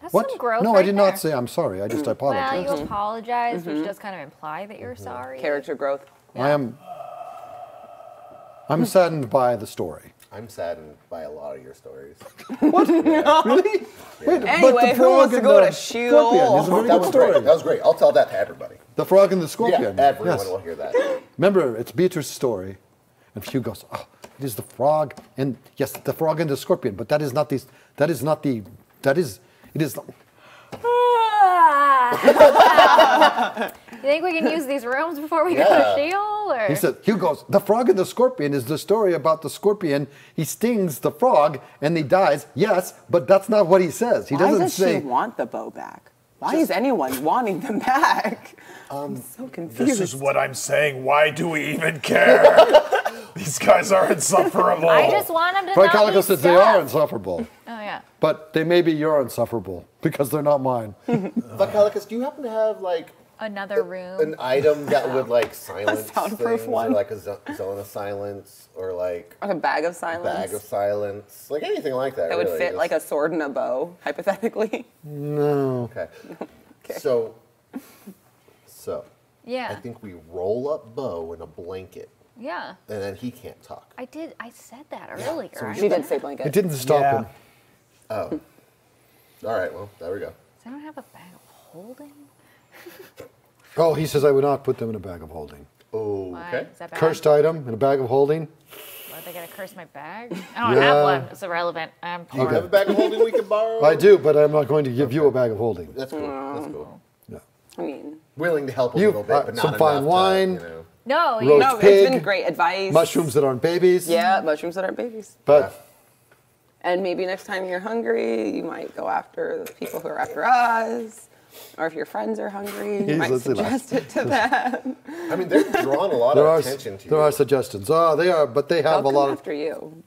That's What? some growth No, right I did not there. say I'm sorry. I just Well, apologize. you apologize, which does kind of imply that you're sorry. Character growth. I'm saddened by the story. I'm saddened by a lot of your stories. Really? Wait, Anyway, who wants to go to Sheol? Scorpion is a very That good was story. great. That was great. I'll tell that to everybody. The frog and the Yeah, scorpion. everyone Yes. will hear that. Remember, it's Beatrice's story. And she goes, oh, it is the frog and, yes, the frog and the scorpion. But it is, You think we can use these rooms before we go Yeah. to Sheol? Or? he said, Hugh goes, the frog and the scorpion is the story about the scorpion. He stings the frog and he dies. Yes, but that's not what he says. He Why doesn't does say, she want the bow back? Why is anyone wanting them back? I'm so confused. This is what I'm saying. Why do we even care? These guys are insufferable. I just want them to not be Calico says they are stuck. insufferable. Oh, yeah. But they may be your insufferable because they're not mine. Vacalicus, do you happen to have like Another room. an item that would like silence soundproof things, one. or like a zone of silence, or like A bag of silence. bag of silence, like anything like that? that would really, fit just- like a sword and a bow, hypothetically. No. Okay. Okay. So I Yeah. think we roll up Bo in a blanket, Yeah. and then he can't talk. I said that earlier. so we She did say It blanket. didn't stop Yeah. him. Oh. All right. Well, there we go. Does anyone have a bag of holding? Oh, he says I would not put them in a bag of holding. Oh. Why? Okay. Is that bad? Cursed item in a bag of holding. Are they going to curse my bag? I don't Yeah. have one. It's irrelevant. I'm Do you poor. have a bag of holding we can borrow? I do, but I'm not going to give you a bag of holding. That's cool. That's cool. Yeah. I mean, Willing to help a You- little bit, but not some fine enough wine. To, you know. No, Roast no, pig, it's been great advice. mushrooms that aren't babies. Yeah, mushrooms that aren't babies. But And maybe next time you're hungry, you might go after the people who are after us. Or if your friends are hungry, you might Let's relax. suggest it to them. I mean, they've drawn a lot there of are attention to there you. are suggestions. Oh, they are, but they have They'll a come lot of. after you.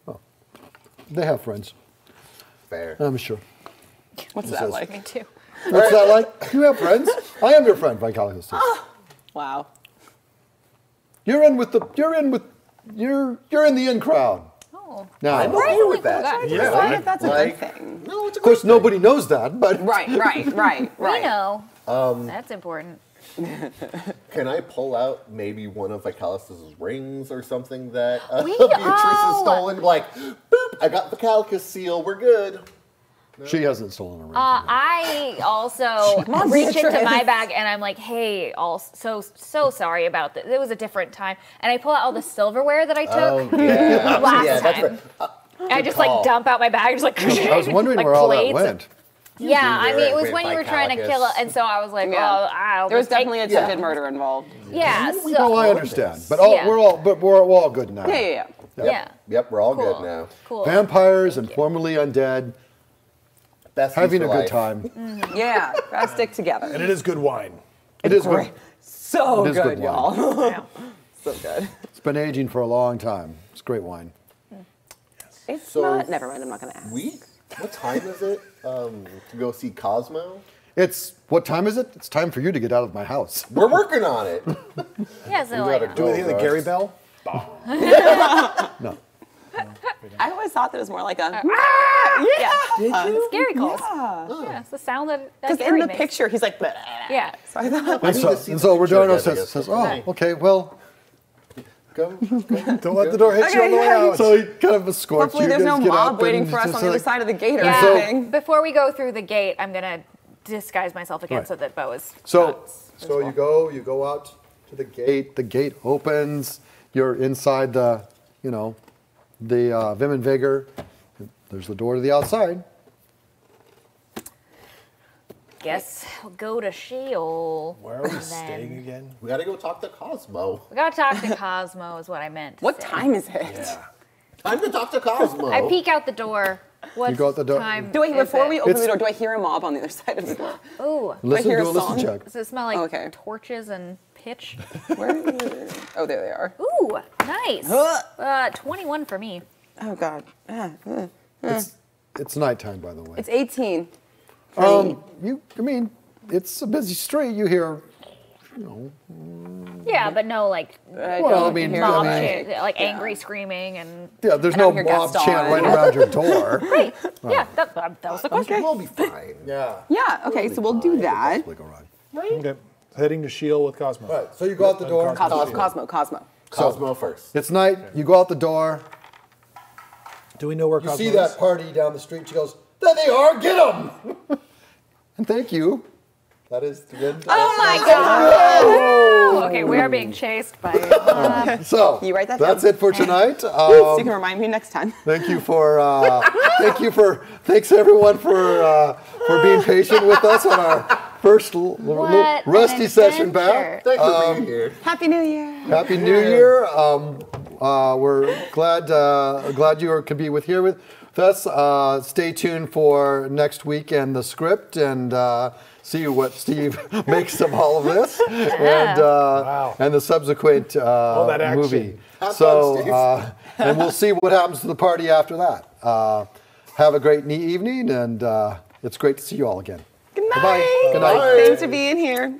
They have friends. Fair. I'm sure. What's that like? me too. What's that like? You have friends. I am your friend, Vicalicus says. Wow. You're in with you're in the in crowd. Oh. Now, I'm of okay with that. Guy. Yeah. Sorry if that's a Like- good thing. No, it's a course, nobody knows that, but Right. We know. That's important. Can I pull out maybe one of Vicalicus's rings or something that We- Beatrice has oh. stolen? Like, boop, I got Vicalicus seal. We're good. she hasn't stolen a ring. I also reach into Beatrice. my bag and I'm like, hey, so sorry about this. It was a different time. And I pull out all the silverware that I took. Yeah, Last yeah, that's time. right. I just call. like dump out my bag, just like I was wondering like where all that plates. went. Yeah, do I mean, there it was with when you were trying to Vicalicus. kill it, and so I was like, Yeah. oh, I'll There was just take- definitely attempted murder involved. Yeah, Oh, so I understand, but Yeah. we're all good now. Yeah. yeah, Yep, we're all cool. good now. Cool. Vampires and formerly undead Best having a for good life. time. Yeah. Gotta stick together. And it is good wine. It is Great. good. So It is good, good y'all. Yeah. So good. It's been aging for a long time. It's great wine. It's So- not. Never mind. I'm not gonna ask. What time is it to go see Cosmo? What time is it? It's time for you to get out of my house. We're working on it. Yeah, so We gotta like, go. Do they hear the Russ. Gary Bell? No. I always thought that it was more like a. yeah, scary calls. Yeah, it's the sound that Because in Gary the makes. picture, he's like. Yeah. So I thought. And need so, to see and the so picture Rodano again, I says, guess. oh, okay, well, Go. don't let the door hit you on the way yeah. out. So he kind of escorts Hopefully, you. there's no guys get mob up waiting and for us just on the other like- side of the gate or Yeah. anything. Before we go through the gate, I'm gonna disguise myself again Right. so that Bo is. So, not so visible. you go out to the gate. The gate opens. You're inside the Vim and Vigor. There's the door to the outside. Guess we'll go to Sheol. Where are we and staying then- again? We gotta go talk to Cosmo. We gotta talk to Cosmo, is what I meant. to What say. time is it? Yeah. Time to talk to Cosmo. I peek out the door What go out the door. time Do I, is before it? we open the door, do I hear a mob on the other side of the door? Ooh. Listen, hear do a a listen song? check. Does it smell like Okay. torches and pitch? Where? Oh, there they are. Ooh, nice. 21 for me. Oh, God. It's nighttime, by the way. It's 18. I mean, it's a busy street. You hear, Yeah, but no like well, I mean, mob I mean, chant, like angry screaming and. yeah, there's I no don't hear mob Gaston. chant right around your door. Right. Yeah, that was the question. We'll be fine. Yeah. Yeah, okay, so we'll do that. Like, all right. Okay. Heading to Shield with Cosmo. All right, so you go out the door. Cosmo. Cosmo first. It's night. You go out the door. Do we know where You Cosmo see is? that party down the street. She goes, "There they are! Get them!" And thank you. That is the end. Oh my god! Okay, we are being chased by. So You write that that's down. it for tonight. So you can remind me next time. Thanks everyone for being patient with us on our first What rusty an session back. adventure. Thanks for being here. Happy New Year. Happy New Year. We're glad you could be here with us. Stay tuned for next week and the script and see what Steve makes of all of this and the subsequent that action. movie. Have So fun, Steve. and we'll see what happens to the party after that. Have a great evening, and it's great to see you all again. Good night. Goodbye. Good night. Thanks for being here.